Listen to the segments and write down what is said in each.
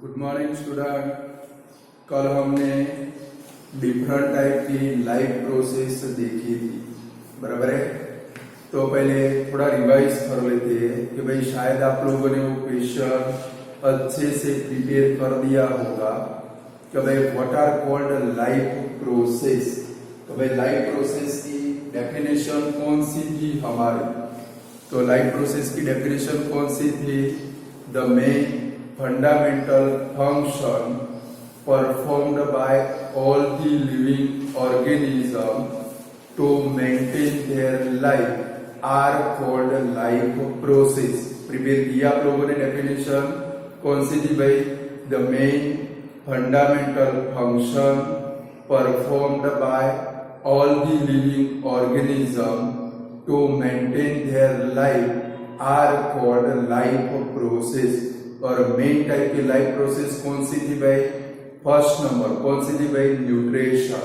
Good morning student. कल हमने different type की लाइफ प्रोसेस देखी थी, बराबर है। तो पहले थोड़ा रिवाइज कर लेते हैं कि भाई शायद आप लोगों ने वो क्वेश्चन अच्छे से प्रिपेयर कर दिया होगा कि भाई what are called life process. तो भाई लाइफ प्रोसेस की डेफिनेशन कौन सी थी हमारी? तो लाइफ प्रोसेस की डेफिनेशन कौन सी थी? The main fundamental function performed by all the living organisms to maintain their life are called life process। Prepare किया आप लोगों ने डेफिनेशन कौन सी थी भाई? The main fundamental function performed by all the living organism to maintain their life are called life process. और main type की लाइफ प्रोसेस कौन सी थी भाई? फर्स्ट नंबर कौन सी थी भाई? न्यूट्रिशन।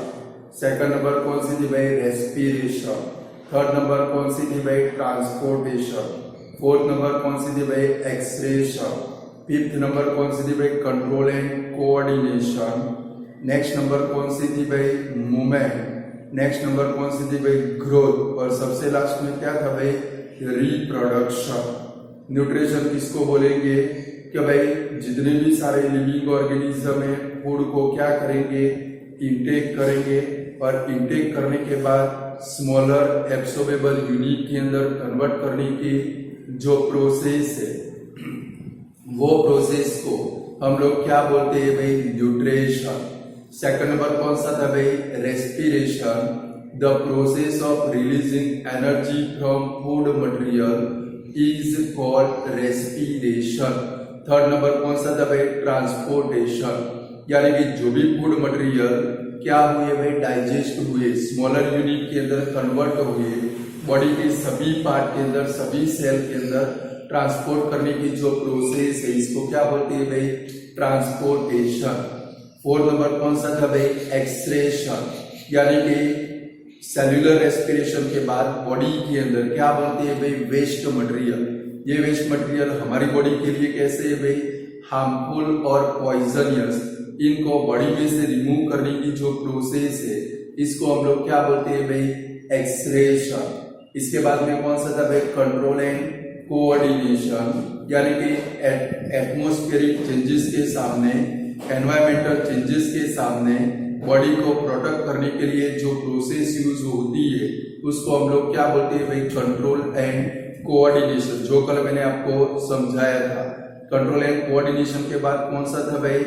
सेकंड नंबर कौन सी थी भाई? रेस्पिरेशन। थर्ड नंबर कौन सी थी भाई? ट्रांसपोर्टेशन। फोर्थ नंबर कौन सी थी भाई? एक्सक्रेशन। फिफ्थ नंबर कौन सी थी भाई? Control and coordination. Next number कौन सी थी भाई? मूवमेंट। नेक्स्ट नंबर कौन सी थी भाई? ग्रोथ। और सबसे लास्ट में क्या था भाई? रिप्रोडक्शन। न्यूट्रिशन किसको बोलेंगे कि भाई जितने भी सारे लिविंग ऑर्गेनिज्म है फूड को क्या करेंगे? इंटेक करेंगे, और इंटेक करने के बाद स्मॉलर एब्सॉर्बेबल यूनिट के अंदर कन्वर्ट करने की जो प्रोसेस है वो प्रोसेस को हम लोग क्या बोलते हैं भाई? न्यूट्रिशन। सेकंड नंबर कौन सा था भाई? Respiration. The process of releasing energy from food material is called respiration. Third number कौन सा था भाई? ट्रांसपोर्टेशन। यानी कि जो भी फूड मटेरियल क्या हुए भाई? डाइजेस्ट हुए, स्मॉलर यूनिट के अंदर कन्वर्ट हुए, बॉडी के सभी पार्ट के अंदर, सभी सेल के अंदर ट्रांसपोर्ट करने की जो प्रोसेस है इसको क्या बोलते हैं भाई? ट्रांसपोर्टेशन। फोर्थ नंबर कौन सा था भाई? एक्सक्रेशन। यानी कि सेल्यूलर रेस्पिरेशन के बाद बॉडी के अंदर क्या बनती है भाई? Waste material. ये वेस्ट मटेरियल हमारी बॉडी के लिए कैसे है भाई? हार्मफुल और पॉइजनियस। इनको बॉडी में से रिमूव करने की जो प्रोसेस है इसको हम लोग क्या बोलते हैं भाई? एक्सक्रेशन। इसके बाद में कौन सा था भाई? Control and coordination. यानी कि एटमॉस्फेरिक चेंजेस के सामने, एनवायरमेंटल चेंजेस के सामने बॉडी को प्रोटेक्ट करने के लिए जो प्रोसेस यूज होती है उसको हम लोग क्या बोलते हैं भाई? कंट्रोल एंड कोऑर्डिनेशन, जो कल मैंने आपको समझाया था। कंट्रोल एंड कोऑर्डिनेशन के बाद कौन सा था भाई?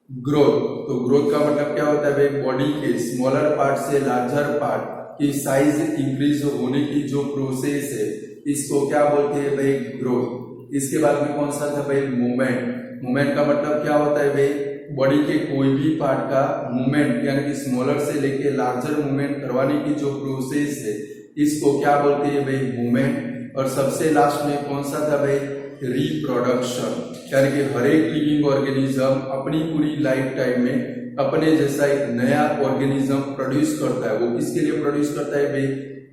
ग्रोथ। तो ग्रोथ का मतलब क्या होता है भाई? बॉडी के स्मॉलर पार्ट से लार्जर पार्ट की साइज इंक्रीज होने की जो प्रोसेस है इसको क्या बोलते हैं भाई? ग्रोथ। इसके बाद में कौन सा था भाई? मूवमेंट। मूवमेंट का मतलब क्या होता है भाई? बॉडी के कोई भी पार्ट का मूवमेंट, यानी कि स्मॉलर से लेके लार्जर मूवमेंट करवाने की जो प्रोसेस है इसको क्या बोलते हैं भाई? मूवमेंट। और सबसे लास्ट में कौन सा था भाई? रिप्रोडक्शन। यानी कि हर एक लिविंग ऑर्गेनिज्म अपनी पूरी लाइफ टाइम में अपने जैसा एक नया ऑर्गेनिज्म प्रोड्यूस करता है। वो किसके लिए प्रोड्यूस करता है भाई?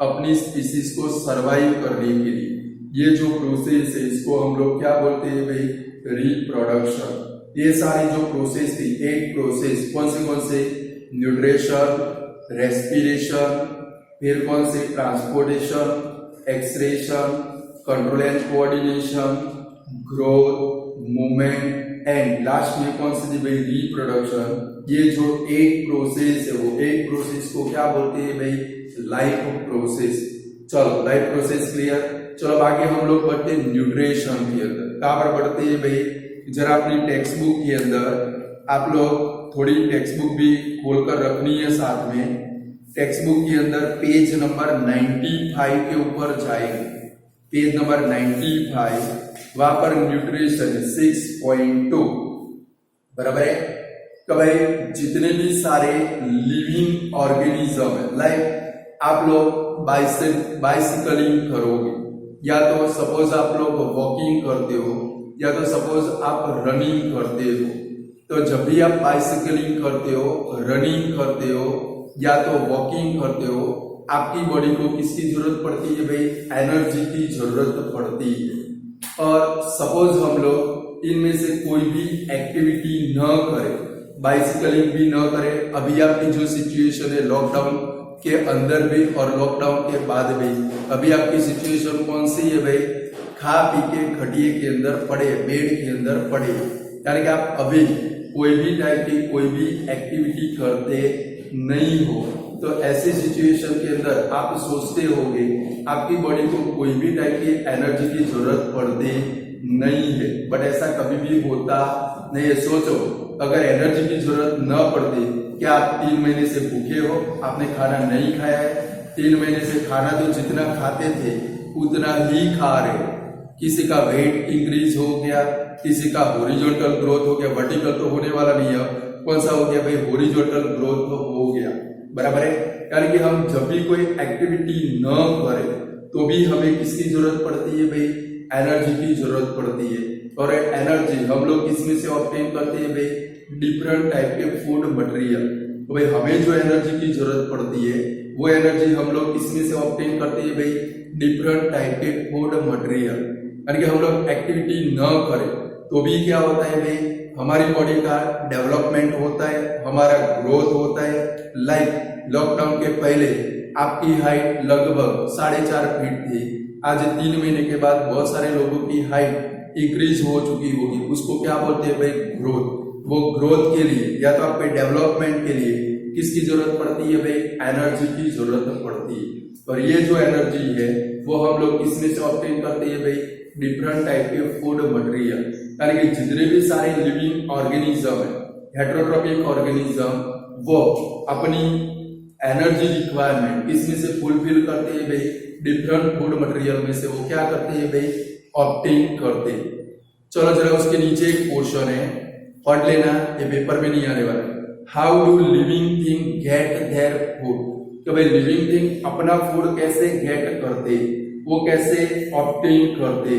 अपनी स्पीसीज को सरवाइव करने के लिए। ये जो प्रोसेस है इसको हम लोग क्या बोलते हैं भाई? रिप्रोडक्शन। ये सारी जो प्रोसेस थी, 8 प्रोसेस, कौन से? न्यूट्रिशन, रेस्पिरेशन, फिर कौन से? Transportation, excretion, control and coordination, growth, movement and last में कौन सी थी भाई? रिप्रोडक्शन। ये जो 8 प्रोसेस है वो 8 प्रोसेस को क्या बोलते हैं भाई? Life process. चलो लाइफ प्रोसेस क्लियर। चलो आगे हम लोग बढ़ते हैं न्यूट्रिशन के अंदर। कहां पर बढ़ते हैं भाई? जरा अपनी टेक्स्ट बुक के अंदर आप लोग थोड़ी टेक्स्ट बुक भी खोलकर रखनी है साथ में। टेक्स्ट बुक के अंदर पेज नंबर 95 के ऊपर जाएंगे। पेज नंबर 95, वहां पर न्यूट्रिशन 6.2, बराबर है। तो भाई जितने भी सारे लिविंग ऑर्गेनिज्म है, लाइक आप लोग बाइसिकलिंग करोगे, या तो सपोज आप लोग वॉकिंग करते हो, या तो सपोज आप रनिंग करते हो। तो जब भी आप बाइसिकलिंग करते हो, रनिंग करते हो या तो वॉकिंग करते हो, आपकी बॉडी को किसकी जरूरत पड़ती है भाई? एनर्जी की जरूरत पड़ती है। और सपोज हम लोग इनमें से कोई भी एक्टिविटी न करे, बाइसिकलिंग भी न करे। अभी आपकी जो सिचुएशन है लॉकडाउन के अंदर भी और लॉकडाउन के बाद भी, अभी आपकी सिचुएशन कौन सी है भाई? खा पी के खटिए के अंदर पड़े, बेड के अंदर पड़े, यानी कि आप अभी कोई भी टाइप की कोई भी एक्टिविटी करते नहीं हो। तो ऐसी सिचुएशन के अंदर आप सोचते होंगे आपकी बॉडी को कोई भी टाइप की एनर्जी की जरूरत पड़ती नहीं है, बट ऐसा कभी भी होता नहीं है। सोचो, अगर एनर्जी की जरूरत न पड़ती, क्या आप 3 महीने से भूखे हो, आपने खाना नहीं खाया है? 3 महीने से खाना तो जितना खाते थे उतना ही खा रहे। किसी का वेट इंक्रीज हो गया, किसी का हॉरिजॉन्टल ग्रोथ हो गया, वर्टिकल तो होने वाला नहीं है, कौन सा हो गया भाई? हॉरिजॉन्टल ग्रोथ तो हो गया, बराबर है। यानी कि हम जब भी कोई एक्टिविटी न करें तो भी हमें किसकी जरूरत पड़ती है भाई? एनर्जी की जरूरत पड़ती है। और एनर्जी हम लोग किसमें से ऑब्टेन करते हैं भाई? डिफरेंट टाइप के फूड मटेरियल। तो भाई हमें जो एनर्जी की जरूरत पड़ती है वो एनर्जी हम लोग किसमें से ऑब्टेन करते हैं भाई? डिफरेंट टाइप के फूड मटेरियल। यानी कि हम लोग एक्टिविटी न करें तो भी क्या होता है भाई? हमारी बॉडी का डेवलपमेंट होता है, हमारा ग्रोथ होता है। लाइक लॉकडाउन के पहले आपकी हाइट लगभग 4.5 फीट थी, आज 3 महीने के बाद बहुत सारे लोगों की हाइट इंक्रीज हो चुकी होगी। उसको क्या बोलते हैं भाई? ग्रोथ। वो ग्रोथ के लिए या तो आपके डेवलपमेंट के लिए किसकी जरूरत पड़ती है भाई? एनर्जी की जरूरत पड़ती है। और ये जो एनर्जी है वो हम लोग किसमें से ऑब्टेन करते हैं भाई? डिफरेंट टाइप के फूड मटेरियल। यानी कि जितने भी सारे लिविंग ऑर्गेनिज्म है, हेटेरोट्रॉपिक ऑर्गेनिज्म, वो अपनी एनर्जी रिक्वायरमेंट किसमें से फुलफिल करते हैं भाई? डिफरेंट फूड मटेरियल में से वो क्या करते हैं भाई? ऑब्टेन करते हैं। चलो जरा उसके नीचे एक पोर्शन है, पढ़ लेना, ये पेपर में नहीं आने वाला। How do living thing get their food? तो भाई लिविंग थिंग अपना फूड कैसे गेट करते, वो कैसे ऑब्टेन करते?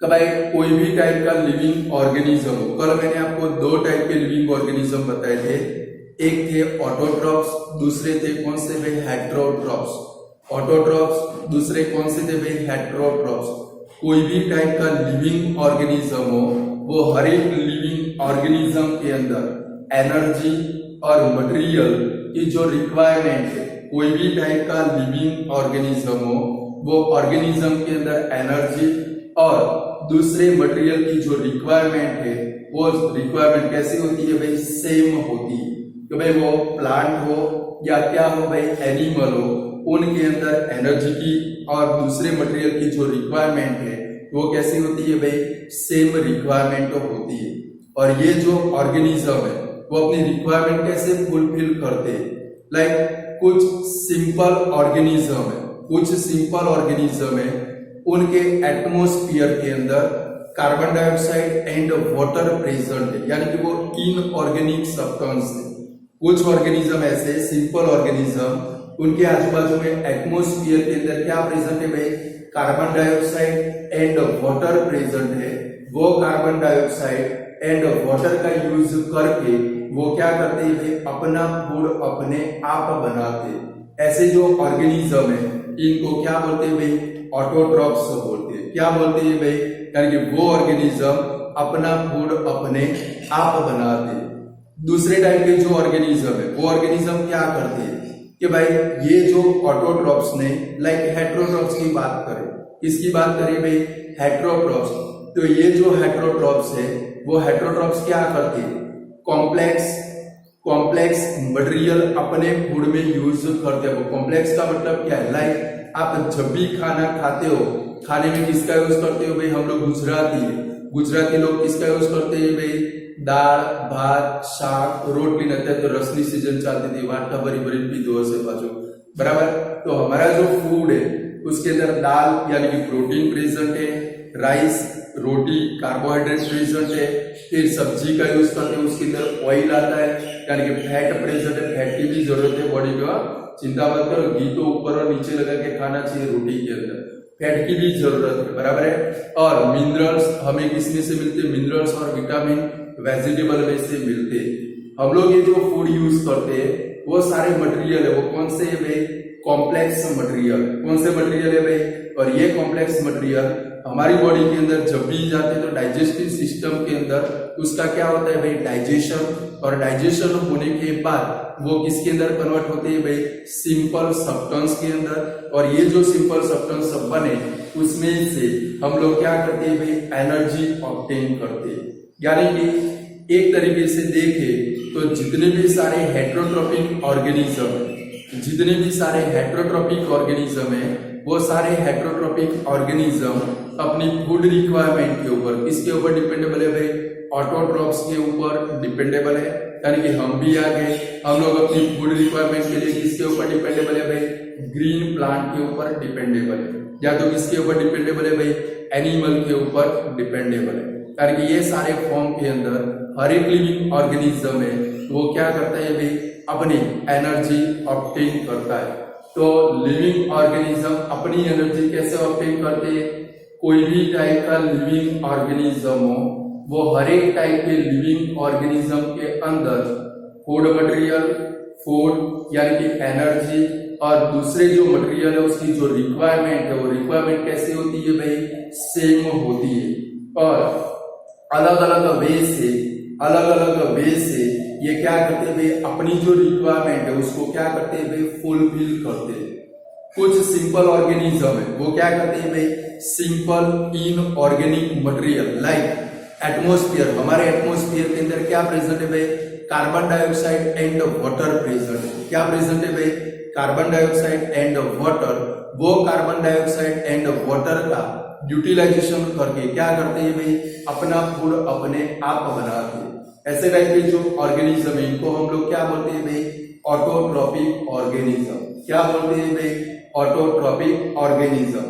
कि भाई कोई भी टाइप का लिविंग ऑर्गेनिज्म हो। कल मैंने आपको 2 टाइप के लिविंग ऑर्गेनिज्म बताए थे, एक थे ऑटोट्रॉप्स, दूसरे थे कौन से भाई? हेटेरोट्रॉप्स। ऑटोट्रॉप्स, दूसरे कौन से थे भाई? हेटेरोट्रॉप्स। कोई भी टाइप का लिविंग ऑर्गेनिज्म हो, वो हर एक लिविंग ऑर्गेनिज्म के अंदर एनर्जी और मटेरियल की जो रिक्वायरमेंट है, कोई भी टाइप का लिविंग ऑर्गेनिज्म हो, वो ऑर्गेनिज्म के अंदर एनर्जी और दूसरे मटेरियल की जो रिक्वायरमेंट है वो रिक्वायरमेंट कैसी होती है भाई? सेम होती है। तो भाई वो प्लांट हो या क्या हो भाई? एनिमल हो, उनके अंदर एनर्जी की और दूसरे मटेरियल की जो रिक्वायरमेंट है वो कैसी होती है भाई? सेम रिक्वायरमेंट होती है। और ये जो ऑर्गेनिज्म है वो अपनी रिक्वायरमेंट कैसे फुलफिल करते हैं? लाइक कुछ सिंपल ऑर्गेनिज्म है, कुछ सिंपल ऑर्गेनिज्म है, उनके एटमॉस्फेयर के अंदर carbon dioxide and water present है, यानी कि वो इनऑर्गेनिक सब्सटेंस है। कुछ ऑर्गेनिज्म ऐसे सिंपल ऑर्गेनिज्म, उनके आजू बाजू में एटमॉस्फेयर के अंदर क्या प्रेजेंट है भाई? Carbon dioxide and water present है। वो कार्बन डाइऑक्साइड एंड वाटर का यूज करके वो क्या करते हैं भाई? अपना फूड अपने आप बनाते। ऐसे जो ऑर्गेनिज्म है इनको क्या बोलते हैं भाई? ऑटोट्रॉप्स बोलते हैं। क्या बोलते हैं भाई? यानी कि वो ऑर्गेनिज्म अपना फूड अपने आप बनाते हैं। दूसरे टाइप के जो ऑर्गेनिज्म है वो ऑर्गेनिज्म क्या करते हैं कि भाई ये जो ऑटोट्रॉप्स ने, लाइक हेटेरोट्रॉप्स की बात करें, किसकी बात करें भाई? हेटेरोट्रॉप्स। तो ये जो हेटेरोट्रॉप्स है वो हेटेरोट्रॉप्स क्या करते हैं? कॉम्प्लेक्स मटेरियल अपने फूड में यूज करते हैं। वो कॉम्प्लेक्स का मतलब क्या है? लाइक आप जब भी खाना खाते हो, खाने में किसका यूज करते हो भाई? हम लोग गुजराती है, गुजराती लोग किसका यूज करते हैं भाई? दाल, भात, शाक, रोटली। नते तो रसनी सीजन चालती थी, वाटा भरी भरी पीधो से बाजू, बराबर। तो हमारा जो फूड है उसके अंदर दाल यानी कि प्रोटीन प्रेजेंट है, राइस, रोटी, कार्बोहाइड्रेट प्रेजेंट है, फिर सब्जी का यूज करते हैं, उसके अंदर ऑयल आता है यानी कि फैट प्रेजेंट है। फैट की भी जरूरत है बॉडी को, चिंता मत करो, घी तो ऊपर और नीचे लगा के खाना चाहिए रोटी के अंदर, फैट की भी जरूरत है, बराबर है। और मिनरल्स हमें किसमें से मिलते हैं? मिनरल्स और विटामिन वेजिटेबल में से मिलते हैं। हम लोग ये जो फूड यूज करते हैं वो सारे मटेरियल है, वो कौन से है भाई? Complex material. कौन से मटेरियल है भाई? और ये कॉम्प्लेक्स मटेरियल हमारी बॉडी के अंदर जब भी जाते हैं तो डाइजेस्टिव सिस्टम के अंदर उसका क्या होता है भाई, डाइजेशन। और डाइजेशन होने के बाद वो किसके अंदर कन्वर्ट होते हैं भाई, सिंपल सब्सटेंस के अंदर। और ये जो सिंपल सब्सटेंस सब बने उसमें से हम लोग क्या करते हैं भाई, एनर्जी ऑब्टेन करते हैं। यानी कि एक तरीके से देखें तो जितने भी सारे हेट्रोट्रोपिक ऑर्गेनिज्म है वो सारे हेट्रोट्रोपिक ऑर्गेनिज्म अपनी फूड रिक्वायरमेंट के ऊपर किसके ऊपर डिपेंडेबल है भाई, ऑटोट्रॉप्स के ऊपर डिपेंडेबल है। यानी कि हम भी आ गए, हम लोग अपनी फूड रिक्वायरमेंट के लिए किसके ऊपर डिपेंडेबल है भाई, ग्रीन प्लांट के ऊपर डिपेंडेबल है। या तो किसके ऊपर डिपेंडेबल है भाई, एनिमल के ऊपर डिपेंडेबल है। यानी कि ये सारे फॉर्म के अंदर हर एक लिविंग ऑर्गेनिज्म है वो क्या करता है भाई, अपनी एनर्जी ऑब्टेन करता है। तो लिविंग ऑर्गेनिज्म अपनी एनर्जी कैसे ऑब्टेन करते हैं, कोई भी टाइप का लिविंग ऑर्गेनिज्म हो वो हर एक टाइप के लिविंग ऑर्गेनिज्म के अंदर फूड मटेरियल, फूड यानी कि एनर्जी और दूसरे जो मटेरियल है उसकी जो रिक्वायरमेंट है वो रिक्वायरमेंट कैसे होती है भाई, सेम होती है। और अलग अलग वे से ये क्या करते हैं भाई, अपनी जो रिक्वायरमेंट है उसको क्या करते हैं भाई, फुलफिल करते हैं। कुछ सिंपल ऑर्गेनिज्म है वो क्या करते हैं भाई, simple inorganic material like atmosphere. हमारे एटमॉस्फेयर के अंदर क्या प्रेजेंट है भाई, carbon dioxide and water present है। क्या प्रेजेंट है भाई, कार्बन डाइऑक्साइड एंड वाटर। वो कार्बन डाइऑक्साइड एंड वाटर का यूटिलाइजेशन करके क्या करते हैं भाई, अपना फूड अपने आप बनाते हैं। ऐसे टाइप के जो ऑर्गेनिज्म है इनको हम लोग क्या बोलते हैं भाई, ऑटोट्रॉपिक ऑर्गेनिज्म। क्या बोलते हैं भाई, ऑटोट्रॉपिक ऑर्गेनिज्म।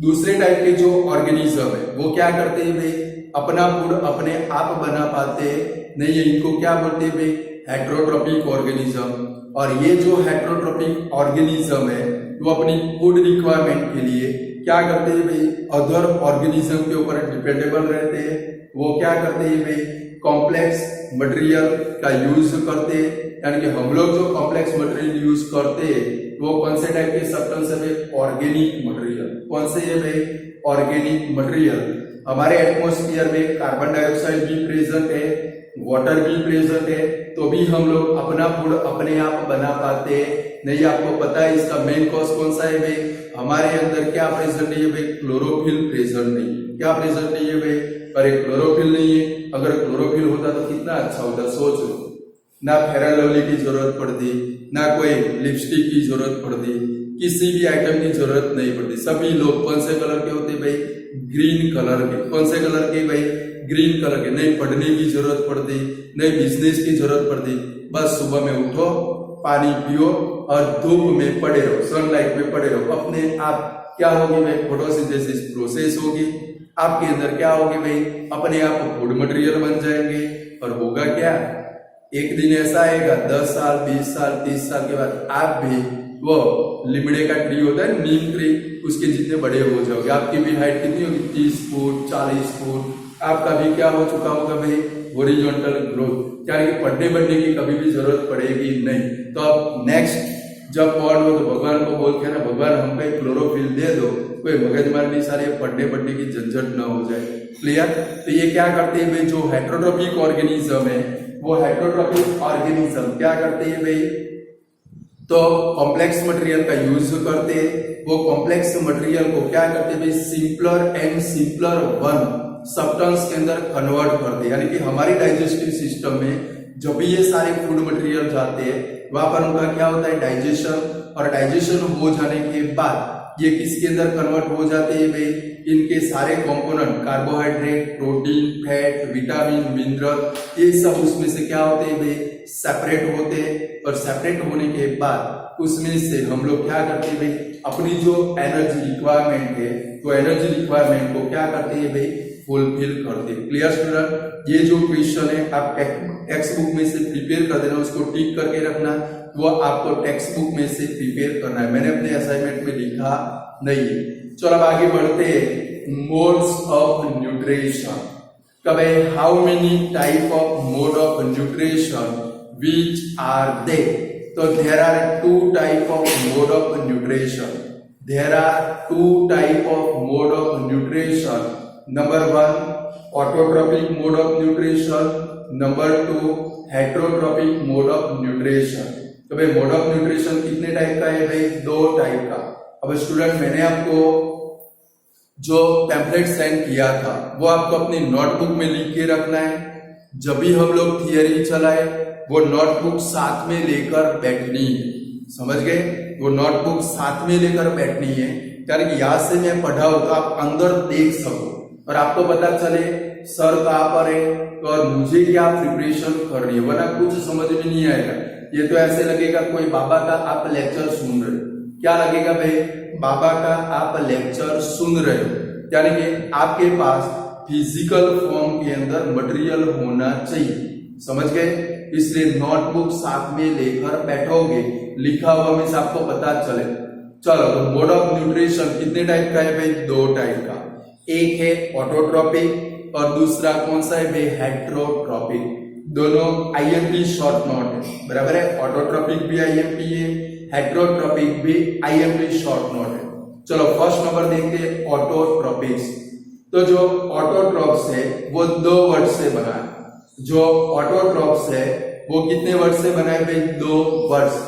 दूसरे टाइप के जो ऑर्गेनिज्म है वो क्या करते हैं भाई, अपना फूड अपने आप बना पाते नहीं है, इनको क्या बोलते हैं भाई, हेट्रोट्रॉपिक ऑर्गेनिज्म। और ये जो हेट्रोट्रॉपिक ऑर्गेनिज्म है वो अपनी फूड रिक्वायरमेंट के लिए क्या करते हैं भाई, अदर ऑर्गेनिज्म के ऊपर डिपेंडेबल रहते हैं। वो क्या करते हैं भाई, कॉम्प्लेक्स मटेरियल का यूज करते हैं। यानी कि हम लोग जो कॉम्प्लेक्स मटेरियल यूज करते हैं वो कौन से टाइप के सब्सटेंस है भाई, ऑर्गेनिक मटेरियल। कौन से है भाई, ऑर्गेनिक मटेरियल। हमारे एटमॉस्फेयर में कार्बन डाइऑक्साइड भी प्रेजेंट है, वाटर भी प्रेजेंट है, तो भी हम लोग अपना फूड अपने आप बना पाते नहीं। आपको पता है इसका मेन कॉज कौन सा है भाई, हमारे अंदर क्या प्रेजेंट नहीं है भाई, क्लोरोफिल प्रेजेंट नहीं। क्या प्रेजेंट नहीं है भाई, अरे क्लोरोफिल नहीं है। अगर क्लोरोफिल होता तो कितना अच्छा होता, सोच लो। ना फेयर लवली की जरूरत पड़ती, ना कोई लिपस्टिक की जरूरत पड़ती, किसी भी आइटम की जरूरत नहीं पड़ती। सभी लोग कौन से कलर के होते भाई, ग्रीन कलर के। कौन से कलर के भाई, ग्रीन कलर के। नहीं पढ़ने की जरूरत पड़ती, नहीं बिजनेस की जरूरत पड़ती, बस सुबह में उठो, पानी पियो और धूप में पड़े रहो, सनलाइट में पड़े रहो। अपने आप क्या होगी भाई, फोटोसिंथेसिस प्रोसेस होगी, आपके अंदर क्या होगी भाई, अपने आप फूड मटेरियल बन जाएंगे। और होगा क्या, एक दिन ऐसा आएगा 10 साल 20 साल 30 साल के बाद आप भी वो लिमड़े का ट्री होता है, नीम ट्री, उसके जितने बड़े हो जाओगे। आपकी भी हाइट कितनी होगी, 30 फुट 40 फुट। आपका भी क्या हो चुका होगा भाई, हॉरिजॉन्टल ग्रोथ। यानी कि पढ़ने बढ़ने की कभी भी जरूरत पड़ेगी नहीं। तो अब नेक्स्ट जब पढ़ लो तो भगवान को बोल के ना, भगवान हमको क्लोरोफिल दे दो, कोई मगजमारी सारे पढ़ने बढ़ने की झंझट ना हो जाए। क्लियर। तो ये क्या करते हैं भाई, जो हेट्रोट्रोपिक ऑर्गेनिज्म है वो हेट्रोट्रोपिक ऑर्गेनिज्म क्या करते हैं भाई, तो कॉम्प्लेक्स मटेरियल का यूज करते हैं। वो कॉम्प्लेक्स मटेरियल को क्या करते हैं भाई, simpler and simpler one substance के अंदर कन्वर्ट करते हैं। यानी कि हमारी डाइजेस्टिव सिस्टम में जब भी ये सारे फूड मटेरियल जाते हैं वहां पर उनका क्या होता है, डाइजेशन। और डाइजेशन हो जाने के बाद ये किसके अंदर कन्वर्ट हो जाते हैं भाई, इनके सारे component carbohydrate, protein, fat, vitamin, mineral, ये सब उसमें से क्या होते हैं भाई, सेपरेट होते हैं। और सेपरेट होने के बाद उसमें से हम लोग क्या करते हैं भाई, अपनी जो एनर्जी रिक्वायरमेंट है तो एनर्जी रिक्वायरमेंट को क्या करते हैं भाई, फुलफिल करते हैं। Clear student. ये जो क्वेश्चन है आप टेक्स्ट बुक में से प्रिपेयर कर देना, उसको टिक करके रखना, वो आपको टेक्स्ट बुक में से प्रिपेयर करना है। मैंने अपने असाइनमेंट में लिखा नहीं है। चलो अब आगे बढ़ते हैं, मोड्स ऑफ न्यूट्रिशन। कब है, how many type of mode of nutrition which are they. तो there are 2 type of mode of nutrition. There are two type of mode of nutrition. Number 1 autotrophic mode of nutrition, number 2 heterotrophic mode of nutrition. तो भाई mode of nutrition कितने type का है भाई? 2 type का. अब student मैंने आपको जो पैम्फलेट सेंड किया था वो आपको अपनी नोटबुक में लिख के रखना है. जब भी हम लोग थियरी चलाए वो नोटबुक साथ में लेकर बैठनी है. समझ गए? वो नोटबुक साथ में लेकर बैठनी है, कारण कि यहाँ से मैं पढ़ाऊं तो आप अंदर देख सको और आपको पता चले सर कहाँ पर है और मुझे क्या प्रिपरेशन करनी है. वरना कुछ समझ में नहीं आएगा. ये तो ऐसे लगेगा कोई बाबा का आप लेक्चर सुन रहे हो. क्या लगेगा भाई? बाबा का आप लेक्चर सुन रहे हो, यानी कि आपके पास फिजिकल फॉर्म के अंदर मटेरियल होना चाहिए. समझ गए? इसलिए नोटबुक साथ में लेकर बैठोगे, लिखा हुआ में से आपको पता चले. चलो, तो मोड ऑफ न्यूट्रिशन कितने टाइप का है भाई? 2 टाइप का. एक है ऑटोट्रॉपिक और दूसरा कौन सा है भाई? हेटरोट्रॉपिक. दोनों आईएमपी शॉर्ट नोट है. बराबर है? ऑटोट्रॉपिक भी आईएमपी है, हेटरोट्रॉपिक भी आईएमपी शॉर्ट नोट है. चलो फर्स्ट नंबर देखते हैं ऑटोट्रॉपिक्स. तो जो ऑटोट्रॉप्स है वो 2 वर्ड से बना है. जो ऑटोट्रॉप्स है वो कितने वर्ड से बना है भाई? 2 वर्ड.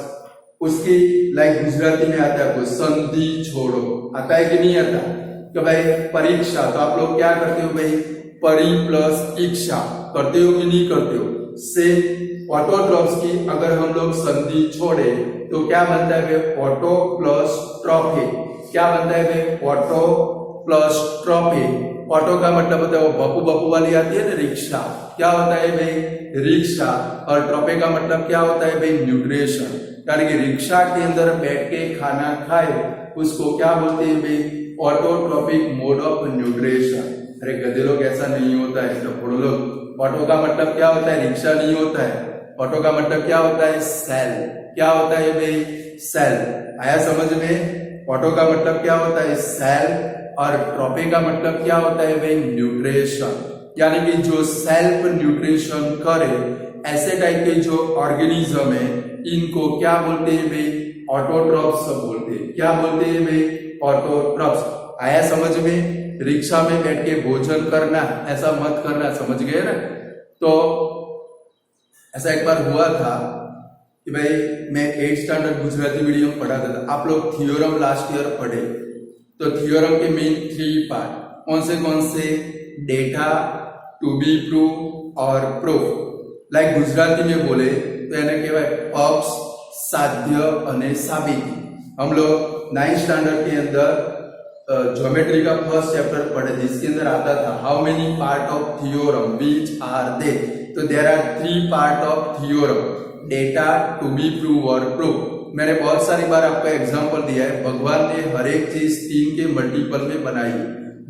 उसकी लाइक गुजराती में आता है कुछ संधि छोड़ो. आता है कि नहीं आता? तो भाई परीक्षा, तो आप लोग क्या करते हो भाई? परी प्लस इच्छा करते हो कि नहीं करते हो? से ऑटोट्रॉप्स की अगर हम लोग संधि छोड़े तो क्या बनता है भाई? Auto plus trophy. क्या बनता है भाई? Auto plus trophy. ऑटो का मतलब होता है वो बपू बपू वाली आती है ना, रिक्शा. क्या होता है भाई? रिक्शा. और ट्रॉफी का मतलब क्या होता है भाई? न्यूट्रिशन. यानी कि रिक्शा के अंदर बैठ के खाना खाए उसको क्या बोलते हैं भाई? Autotrophic mode of nutrition. अरे गधे लोग, ऐसा नहीं होता है. तो लोग, ऑटो का मतलब क्या होता है? रिक्शा नहीं होता है. ऑटो का मतलब क्या होता है? सेल. क्या होता है भाई? सेल. आया समझ में? ऑटो का मतलब क्या होता है? सेल. और ट्रॉफी का मतलब क्या होता है भाई? न्यूट्रिशन. यानी कि जो सेल्फ न्यूट्रिशन करे ऐसे टाइप के जो ऑर्गेनिज्म है इनको क्या बोलते हैं भाई? ऑटोट्रॉप्स बोलते हैं. क्या बोलते हैं भाई? ऑटोट्रॉप्स. आया समझ में? रिक्शा में बैठ के भोजन करना, ऐसा मत करना. समझ गए ना? तो ऐसा एक बार हुआ था कि भाई मैं 8th स्टैंडर्ड गुजराती मीडियम पढ़ाता था. आप लोग थियोरम लास्ट ईयर पढ़े, तो थियोरम के मेन 3 पार्ट कौन से? डेटा, टू बी प्रूव और प्रूफ. लाइक गुजराती में बोले तो એને કહેવાય પક્ષ, સાધ્ય અને સાબિતી. हम लोग 9th स्टैंडर्ड के अंदर ज्योमेट्री का फर्स्ट चैप्टर पढ़े जिसके अंदर आता था how many part of theorem which are they. तो there are 3 part of theorem: data, to be prove और प्रूफ. मैंने बहुत सारी बार आपको एग्जांपल दिया है. भगवान ने हर एक चीज 3 के मल्टीपल में बनाई.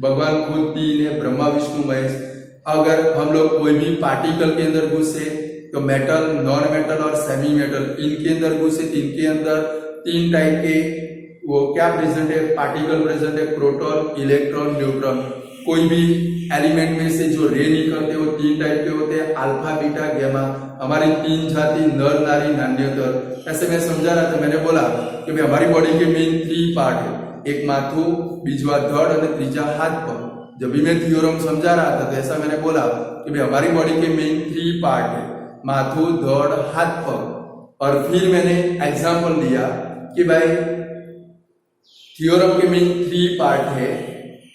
भगवान खुद 3 है, ब्रह्मा विष्णु महेश. अगर हम लोग कोई भी पार्टिकल के अंदर घुसे तो मेटल, नॉन मेटल और सेमी मेटल इनके अंदर घुसे, इनके अंदर 3 टाइप के वो क्या प्रेजेंट है? पार्टिकल प्रेजेंट है, प्रोटॉन, इलेक्ट्रॉन, न्यूट्रॉन. कोई भी एलिमेंट में से जो रे निकलते हैं वो 3 टाइप के होते हैं: अल्फा, बीटा, गैमा. हमारी 3 जाति नर, नारी, नान्यतर. ऐसे मैं समझा रहा था. मैंने बोला कि भाई हमारी बॉडी के मेन 3 पार्ट है. एक माथु, बीजवा धड़ और तीजा हाथ पर. जब भी मैं थियोरम समझा रहा था तो ऐसा मैंने बोला कि भाई हमारी बॉडी के मेन 3 पार्ट है: माथु, धड़, हाथ पर. और फिर मैंने एग्जाम्पल दिया कि भाई थियोरम के मेन 3 पार्ट है: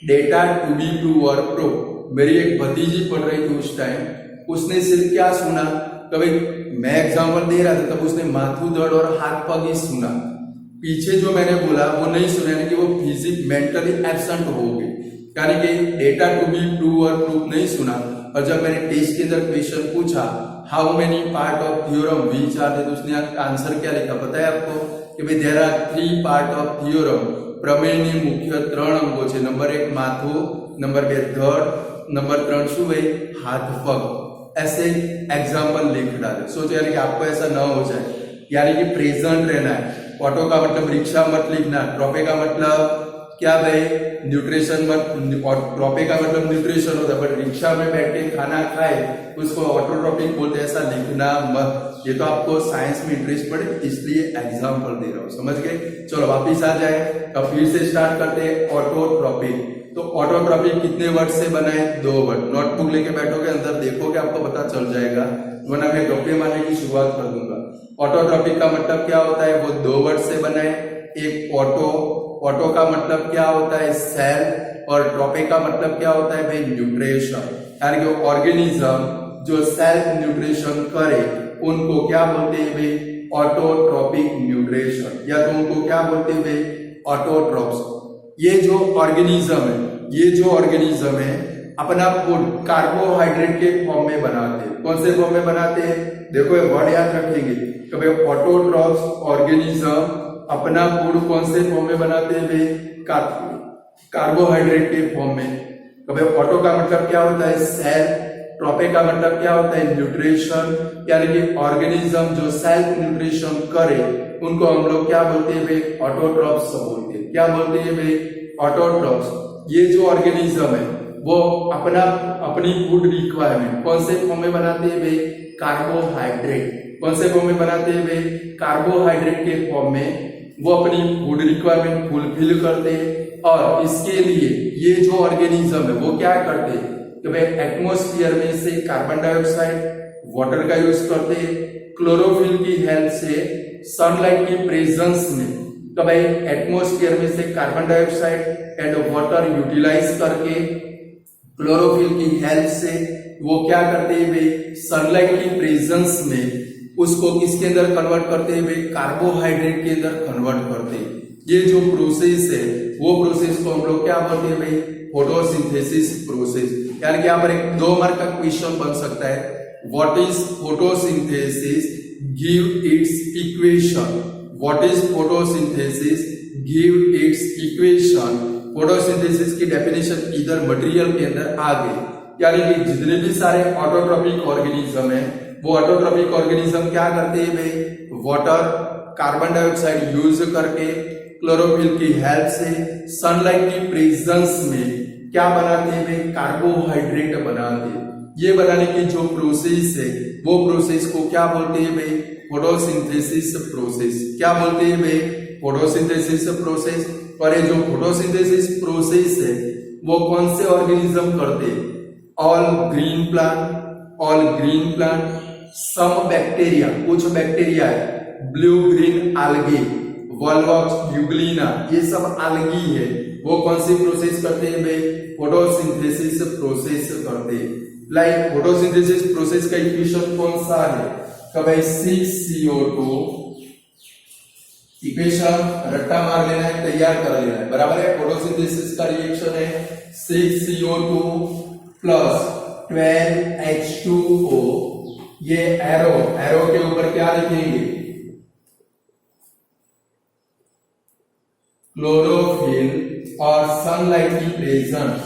डेटा, टू बी प्रूव और प्रूफ. मेरी एक भतीजी पढ़ रही थी उस टाइम. उसने सिर्फ क्या सुना? कभी मैं एग्जाम्पल दे रहा था तब उसने माथु, धड़ और हाथ पग ही सुना. पीछे जो मैंने बोला वो नहीं सुना, यानी कि वो फिजिक मेंटली एब्सेंट हो गई. यानी कि डेटा, टू बी प्रूव और प्रूफ नहीं सुना. और जब मैंने टेस्ट के अंदर क्वेश्चन पूछा how many part of theorem which are they, तो उसने आंसर क्या लिखा पता है आपको? कि भाई there are 3 part of theorem. પ્રમેયની મુખ્ય 3 અંગો છે. નંબર 1 માથું, નંબર 2 ધડ, नंबर 3 શું है? हाथ पग. ऐसे एग्जाम्पल लिख डाले. सोचो यानी कि आपको ऐसा ना हो जाए, यानी कि प्रेजेंट रहना है. ऑटो का मतलब रिक्शा मत लिखना, ट्रॉफी का मतलब क्या भाई न्यूट्रिशन मत, और ट्रॉपिक का मतलब न्यूट्रिशन होता है, बट रिक्शा में बैठ के खाना खाए उसको ऑटोट्रॉपिक बोलते हैं, ऐसा लिखना मत। ये तो आपको साइंस में इंटरेस्ट पड़े इसलिए एग्जाम्पल दे रहा हूं, समझ गए। चलो वापिस आ जाए, अब फिर से स्टार्ट करते हैं ऑटोट्रॉपिक। तो ऑटोट्रॉपिक कितने वर्ड से बना है? 2 वर्ड। नोटबुक लेके बैठोगे, अंदर देखोगे आपको पता चल जाएगा, वरना मैं गप्पे मारने की शुरुआत कर दूंगा। ऑटोट्रॉपिक का मतलब क्या होता है? वो 2 वर्ड से बना है। एक ऑटो का मतलब क्या होता है? सेल, और ट्रॉपिक का मतलब क्या होता है भाई? न्यूट्रिशन। यानी कि ऑर्गेनिज्म जो सेल्फ न्यूट्रिशन करे उनको क्या बोलते हैं भाई? ऑटोट्रॉपिक न्यूट्रिशन, या तो उनको क्या बोलते हैं भाई? ऑटोट्रॉप्स। ये जो ऑर्गेनिज्म है अपना फूड कार्बोहाइड्रेट के फॉर्म में बनाते हैं। कौन से फॉर्म में बनाते हैं? देखो ये वर्ड याद रखेंगे, कभी ऑटोट्रॉप्स ऑर्गेनिज्म अपना फूड कौन से फॉर्म में बनाते हैं भाई? कार्बोहाइड्रेट के फॉर्म में। कभी ऑटो का मतलब क्या होता है? सेल। ट्रॉपिक का मतलब क्या होता है? न्यूट्रिशन। यानी कि ऑर्गेनिज्म जो सेल्फ न्यूट्रिशन करे उनको हम लोग क्या बोलते हैं भाई? ऑटोट्रॉप्स बोलते हैं। क्या बोलते हैं भाई? ऑटोट्रॉप्स। ये जो ऑर्गेनिज्म है वो अपनी फूड रिक्वायरमेंट कौन से फॉर्म में बनाते हैं भाई? कार्बोहाइड्रेट। कौन से फॉर्म में बनाते हैं भाई? कार्बोहाइड्रेट के फॉर्म में वो अपनी फूड रिक्वायरमेंट फुलफिल करते हैं। और इसके लिए ये जो ऑर्गेनिज्म है वो क्या करते हैं कि भाई एटमॉस्फेयर में से कार्बन डाइऑक्साइड, वाटर का यूज करते हैं। क्लोरोफिल की हेल्प से सनलाइट की प्रेजेंस में तो भाई एटमॉस्फेयर में से carbon dioxide and water utilize करके क्लोरोफिल की हेल्प से वो क्या करते हैं भाई? सनलाइट की प्रेजेंस में उसको किसके अंदर कन्वर्ट करते हैं भाई? कार्बोहाइड्रेट के अंदर कन्वर्ट करते हैं। ये जो प्रोसेस है वो प्रोसेस को हम लोग क्या बोलते हैं भाई? Photosynthesis process. यानी कि यहाँ पर एक 2 मार्क का क्वेश्चन बन सकता है, what is photosynthesis, give its equation. What is photosynthesis, give its equation. Photosynthesis की डेफिनेशन इधर मटेरियल के अंदर आ गई। यानी कि जितने भी सारे ऑटोट्रॉपिक ऑर्गेनिज्म है वो ऑटोट्रॉपिक ऑर्गेनिज्म क्या करते हैं भाई? वाटर, कार्बन डाइऑक्साइड यूज करके क्लोरोफिल की हेल्प से सनलाइट की प्रेजेंस में क्या बनाते हैं भाई? कार्बोहाइड्रेट बनाते हैं। ये बनाने की जो प्रोसेस है वो प्रोसेस को क्या बोलते हैं भाई? Photosynthesis process. क्या बोलते हैं भाई? Photosynthesis process. और ये जो फोटोसिंथेसिस प्रोसेस है वो कौन से ऑर्गेनिज्म करते हैं? All green plant, some bacteria, कुछ बैक्टीरिया है, blue green algae, volvox euglena, ये सब algae है। वो कौन सी प्रोसेस करते हैं भाई? फोटोसिंथेसिस प्रोसेस करते हैं। लाइक फोटोसिंथेसिस प्रोसेस का इक्वेशन कौन सा है? भाई 6CO2। इक्वेशन रट्टा मार लेना है, तैयार कर लेना है, बराबर है। फोटोसिंथेसिस का रिएक्शन है 6CO2 प्लस 12H2O। ये एरो के ऊपर क्या लिखेंगे? क्लोरोफिल और सनलाइट की प्रेजेंस।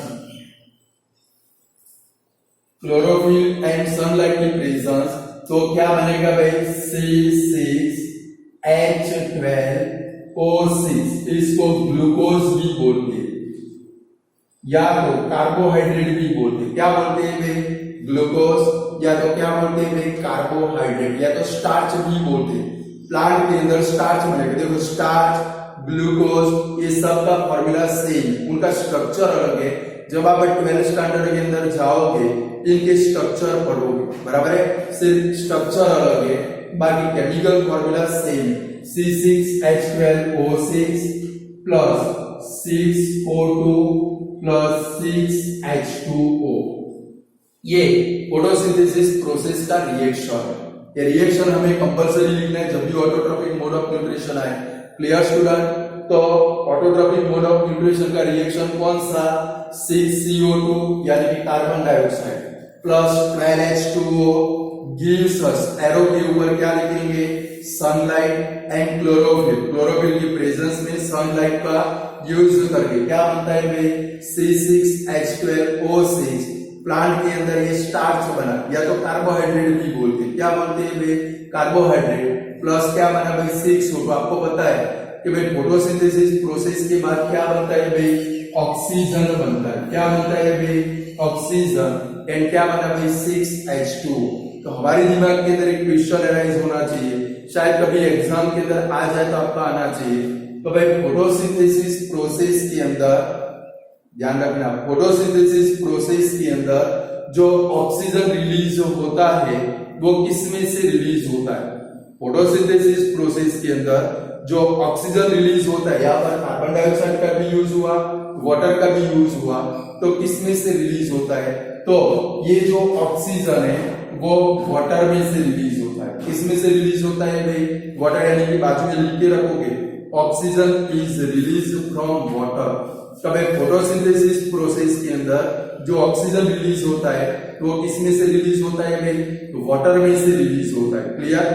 क्लोरोफिल एंड सनलाइट की प्रेजेंस, तो क्या बनेगा भाई? C6H12O6। इसको ग्लूकोज भी बोलते हैं या तो कार्बोहाइड्रेट भी बोलते हैं। क्या बोलते हैं भाई? ग्लूकोज, या तो क्या बोलते हैं भाई? कार्बोहाइड्रेट, या तो स्टार्च भी बोलते हैं। प्लांट के अंदर स्टार्च बनेगा, देखो स्टार्च, ग्लूकोज, ये सब का फॉर्मूला सेम, उनका स्ट्रक्चर अलग है। जब आप 12th स्टैंडर्ड के अंदर जाओगे इनके स्ट्रक्चर पढ़ोगे, बराबर है। सिर्फ स्ट्रक्चर अलग है, बाकी chemical formula same. C6H12O6 plus 6O2 plus 6H2O। ये फोटोसिंथेसिस प्रोसेस का रिएक्शन है। ये रिएक्शन हमें कंपलसरी लिखना है जब भी ऑटोट्रॉपिक मोड ऑफ न्यूट्रिशन आए। Clear student? तो ऑटोट्रॉपिक मोड ऑफ न्यूट्रिशन का रिएक्शन कौन सा? 6CO2 यानी कि carbon dioxide plus 12H2O gives us, arrow के ऊपर क्या लिखेंगे? Sunlight and chlorophyll. क्लोरोफिल की प्रेजेंस में सनलाइट का यूज करके क्या बनता है भाई? C6H12O6। प्लांट के अंदर ये स्टार्च बना, या तो कार्बोहाइड्रेट भी बोलते हैं। क्या बोलते हैं भाई? कार्बोहाइड्रेट प्लस क्या बना भाई? 6O2। आपको पता है कि भाई फोटोसिंथेसिस प्रोसेस के बाद क्या बनता है भाई, ऑक्सीजन बनता है। क्या बनता है भाई, ऑक्सीजन। एंड क्या बना भाई, 6H2। तो हमारे दिमाग के अंदर एक क्वेश्चन अराइज होना चाहिए, शायद कभी एग्जाम के अंदर आ जाए तो आपका आना चाहिए। तो भाई फोटोसिंथेसिस प्रोसेस के अंदर ध्यान रखना, फोटोसिंथेसिस प्रोसेस के अंदर जो ऑक्सीजन रिलीज होता है वो किसमें से रिलीज होता है। फोटोसिंथेसिस प्रोसेस के अंदर जो ऑक्सीजन रिलीज होता है, यहाँ पर कार्बन डाइऑक्साइड का भी यूज हुआ, वाटर का भी यूज हुआ, तो किसमें से रिलीज होता है, तो ये जो ऑक्सीजन है वो वाटर में से रिलीज होता है। किसमें से रिलीज होता है भाई, वाटर, यानी कि बाजू में लिख के रखोगे, oxygen is release from water. तब फोटोसिंथेसिस प्रोसेस के अंदर जो ऑक्सीजन रिलीज होता है तो वो किसमें से रिलीज होता है भाई, तो वाटर में से रिलीज होता है। क्लियर,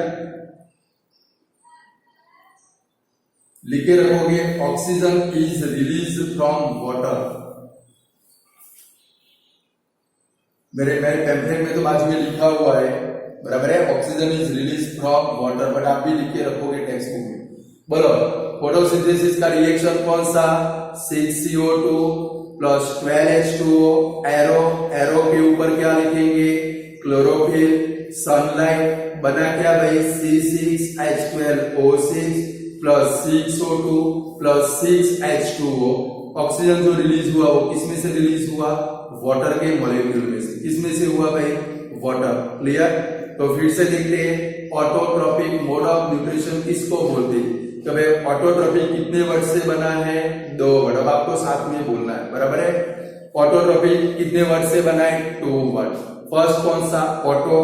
लिख के रखोगे, oxygen is release from water. मेरे पैम्फलेट में तो बाजू में लिखा हुआ है, बराबर है, oxygen is release from water, but आप भी लिख के रखोगे टेक्स्ट बुक में। बोलो, फोटोसिंथेसिस का रिएक्शन कौन सा, 6CO2 प्लस 12H2O, एरो के ऊपर क्या लिखेंगे, क्लोरोफिल, सनलाइट, बना क्या भाई, C6H12O6 plus 6O2 plus 6H2O। Oxygen जो रिलीज हुआ वो किसमें से रिलीज हुआ, वाटर के मॉलिक्यूल में से। किसमें से हुआ भाई, वाटर। क्लियर, तो फिर से देखते हैं, ऑटोट्रॉपिक मोड ऑफ न्यूट्रिशन किसको बोलते हैं। तो भाई ऑटोट्रॉपिक कितने वर्ड से बना है, 2 वर्ड। अब आपको साथ में बोलना है, बराबर है। ऑटोट्रॉपिक कितने वर्ड से बना है, 2 वर्ड। फर्स्ट कौन सा, ऑटो।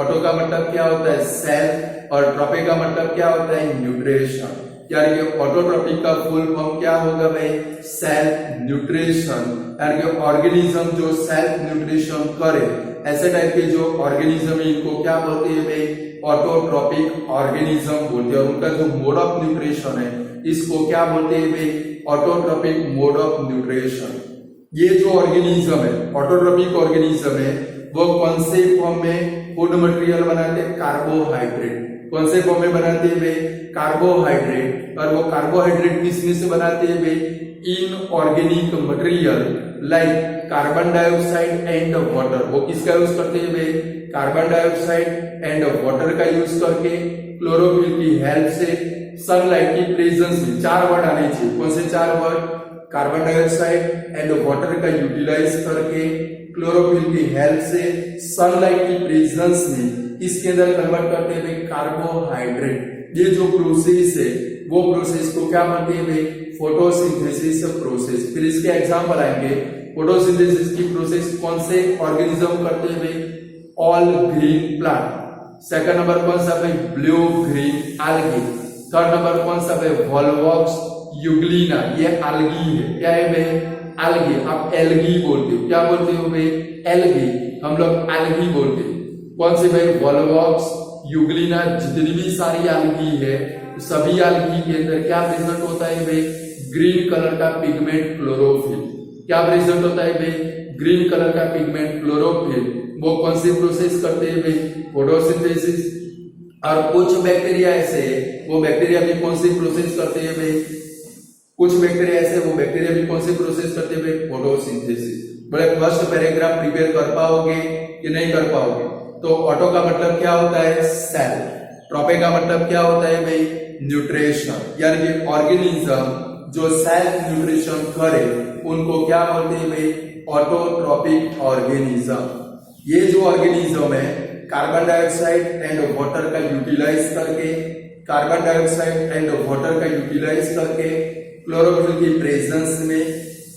ऑटो का मतलब क्या होता है, सेल, और ट्रॉपिक का मतलब क्या होता है, न्यूट्रिशन। यानी कि ऑटोट्रॉपिक का फुल फॉर्म क्या होगा भाई, सेल्फ न्यूट्रिशन। यानी कि ऑर्गेनिज्म जो सेल्फ न्यूट्रिशन करे, ऐसे टाइप के जो ऑर्गेनिज्म है इनको क्या बोलते हैं भाई, ऑटोट्रॉपिक ऑर्गेनिज्म बोलते हैं। और उनका जो मोड ऑफ न्यूट्रिशन है इसको क्या बोलते हैं भाई, ऑटोट्रॉपिक मोड ऑफ न्यूट्रिशन। ये जो ऑर्गेनिज्म है, ऑटोट्रॉपिक ऑर्गेनिज्म है, वो कौन से फॉर्म में फूड मटेरियल बनाते हैं, कार्बोहाइड्रेट। कौन से फॉर्म में बनाते हैं भाई, कार्बोहाइड्रेट। और वो कार्बोहाइड्रेट किसमें से बनाते हैं भाई, inorganic material like carbon dioxide and water. वो किसका यूज करते हैं भाई, कार्बन डाइऑक्साइड एंड वाटर का यूज करके, क्लोरोफिल की हेल्प से, सनलाइट की प्रेजेंस में। 4 वर्ड आने चाहिए, कौन से 4 word, carbon dioxide and water का यूटिलाइज करके, क्लोरोफिल की हेल्प से, सनलाइट की प्रेजेंस में इसके अंदर कन्वर्ट करते हैं कार्बोहाइड्रेट। ये जो प्रोसेस है वो प्रोसेस को क्या बोलते हैं भाई, फोटोसिंथेसिस प्रोसेस। फिर इसके एग्जांपल आएंगे, फोटोसिंथेसिस की प्रोसेस कौन से ऑर्गेनिज्म करते हैं भाई, all green plant. Second number कौन सा भाई, blue green algae. Third number कौन सा भाई, वॉलवॉक्स यूग्लिना, ये एल्गी है। क्या है भाई, एल्गी। आप एल्गी बोलते हो, क्या बोलते हो भाई, एल्गी। हम लोग एल्गी बोलते हैं। कौन से भाई, वॉलवॉक्स यूग्लिना। जितनी भी सारी एल्गी है सभी एल्गी के अंदर क्या प्रेजेंट होता है भाई, ग्रीन कलर का पिगमेंट क्लोरोफिल। क्या प्रेजेंट होता है भाई, ग्रीन कलर का पिगमेंट क्लोरोफिल। वो कौन सी प्रोसेस करते हैं भाई, फोटोसिंथेसिस। और कुछ बैक्टीरिया ऐसे है, वो बैक्टीरिया भी कौन सी प्रोसेस करते हैं भाई, कुछ बैक्टीरिया ऐसे, वो बैक्टीरिया भी कौन सी प्रोसेस करते हैं भाई, फोटोसिंथेसिस। बड़े फर्स्ट पैराग्राफ प्रिपेयर कर पाओगे कि नहीं कर पाओगे। तो ऑटो का मतलब क्या होता है, सेल। ट्रॉपिक का मतलब क्या होता है भाई, न्यूट्रिशन। यानी कि ऑर्गेनिज्म जो सेल्फ न्यूट्रिशन करे उनको क्या बोलते हैं भाई, ऑटोट्रॉपिक ऑर्गेनिज्म। ये जो ऑर्गेनिज्म है कार्बन डाइऑक्साइड एंड वाटर का यूटिलाइज करके, कार्बन डाइऑक्साइड एंड वाटर का यूटिलाइज करके, क्लोरोफिल की प्रेजेंस में,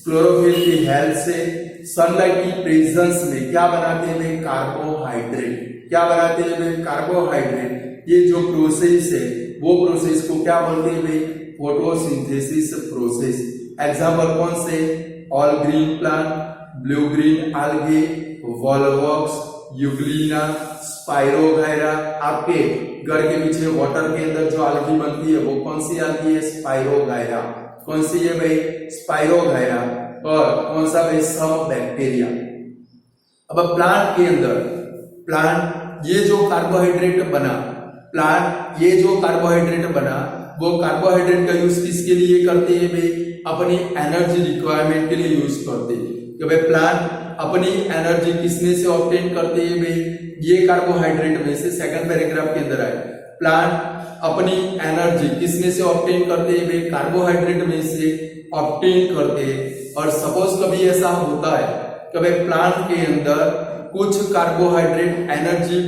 क्लोरोफिल की हेल्प से, सनलाइट की प्रेजेंस में क्या बनाते हैं, कार्बोहाइड्रेट। क्या बनाते हैं, कार्बोहाइड्रेट। ये जो प्रोसेस है वो प्रोसेस को क्या बोलते हैं, फोटोसिंथेसिस प्रोसेस। एग्जांपल कौन से, all green plant, blue green algae, Volvox Euglena, spirogyra. आपके घर के पीछे वाटर के अंदर जो एल्गी बनती है वो कौन सी एल्गी है, स्पाइरोगायरा। कौन सी है भाई, स्पाइरोगायरा। और कौन सा भाई, सब बैक्टीरिया। अब प्लांट के अंदर, प्लांट ये जो कार्बोहाइड्रेट बना, प्लांट ये जो कार्बोहाइड्रेट बना वो कार्बोहाइड्रेट का यूज किसके लिए करते हैं भाई? अपनी एनर्जी रिक्वायरमेंट के लिए यूज करते हैं कि भाई प्लांट अपनी एनर्जी किसमें से ऑब्टेन करते हैं भाई? ये कार्बोहाइड्रेट में से। सेकंड पैराग्राफ के अंदर आए, प्लांट अपनी एनर्जी किसमें से ऑब्टेन करते हैं भाई? कार्बोहाइड्रेट में से ऑब्टेन करते हैं। और सपोज कभी ऐसा होता है कि भाई प्लांट के अंदर कुछ कार्बोहाइड्रेट एनर्जी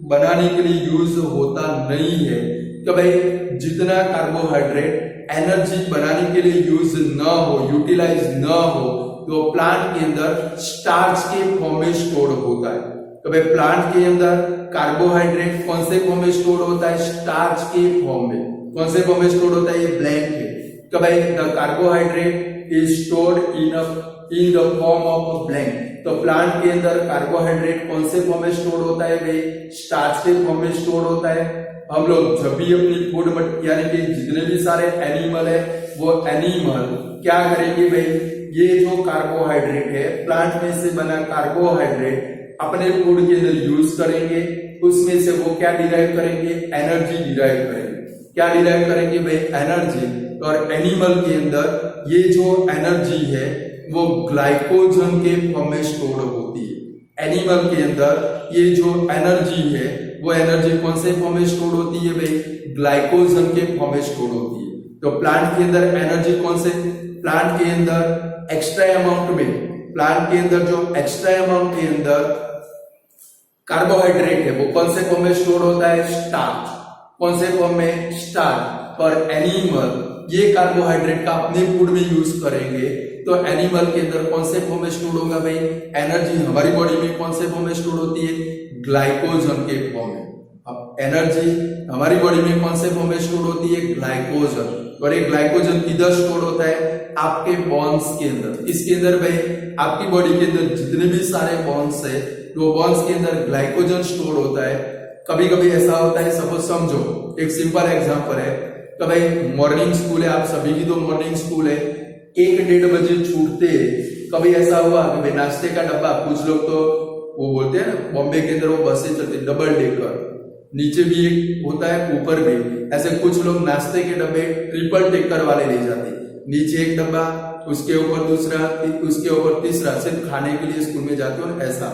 बनाने के लिए यूज होता नहीं है, कि भाई जितना कार्बोहाइड्रेट एनर्जी बनाने के लिए यूज न हो, यूटिलाइज न हो, तो प्लांट के अंदर स्टार्च के फॉर्म में स्टोर होता है। तो भाई प्लांट के अंदर कार्बोहाइड्रेट कौन से फॉर्म में स्टोर होता है? स्टार्च के फॉर्म में। कौन से फॉर्म में स्टोर होता है? ये ब्लैंक है। तो भाई the carbohydrate is stored in the form of blank. तो प्लांट के अंदर कार्बोहाइड्रेट कौन से फॉर्म में स्टोर होता है भाई? स्टार्च के फॉर्म में स्टोर होता है। हम लोग जब भी अपनी फूड यानी कि जितने भी सारे एनिमल है, वो एनिमल क्या करेंगे भाई? ये जो कार्बोहाइड्रेट है, प्लांट में से बना कार्बोहाइड्रेट अपने फूड के अंदर यूज करेंगे। उसमें से वो क्या डिराइव करेंगे? एनर्जी डिराइव करेंगे। क्या डिराइव करेंगे भाई? एनर्जी। और एनिमल के अंदर ये जो एनर्जी है वो ग्लाइकोजन के फॉर्म में स्टोर होती है। एनिमल के अंदर ये जो एनर्जी है वो एनर्जी कौन से फॉर्म में स्टोर होती है भाई? ग्लाइकोजन के फॉर्म में स्टोर होती है। तो प्लांट के अंदर एनर्जी कौन से? प्लांट के अंदर एक्स्ट्रा अमाउंट में, प्लांट के अंदर जो एक्स्ट्रा अमाउंट के अंदर कार्बोहाइड्रेट है वो कौन से फॉर्म में स्टोर होता है? स्टार्च। कौन से फॉर्म में? स्टार्च। और एनिमल ये कार्बोहाइड्रेट का अपने फूड में यूज करेंगे, तो एनिमल के अंदर कौन से फॉर्म में स्टोर होगा भाई? एनर्जी हमारी बॉडी में कौन से फॉर्म में स्टोर होती है? ग्लाइकोजन के फॉर्म में। अब एनर्जी हमारी बॉडी में कौन से फॉर्म में स्टोर होती है? ग्लाइकोजन। और ये ग्लाइकोजन किधर स्टोर होता है? आपके बोन्स के अंदर। इसके अंदर भाई आपकी बॉडी के अंदर जितने भी सारे बोन्स है, तो बोन्स के अंदर ग्लाइकोजन स्टोर होता है। कभी कभी ऐसा होता है, सपोज समझो एक सिंपल एग्जांपल है, तो भाई मॉर्निंग स्कूल है, आप सभी की तो मॉर्निंग स्कूल है, 1-1:30 बजे छूटते। कभी ऐसा हुआ कि भाई नाश्ते का डब्बा, कुछ लोग तो वो बोलते हैं ना, बॉम्बे के अंदर वो बसें चलती डबल डेकर, नीचे भी एक होता है ऊपर भी, ऐसे कुछ लोग नाश्ते के डब्बे ट्रिपल डेकर वाले ले जाते, नीचे एक डब्बा, उसके ऊपर दूसरा, उसके ऊपर तीसरा, सिर्फ खाने के लिए स्कूल में जाते हो ऐसा।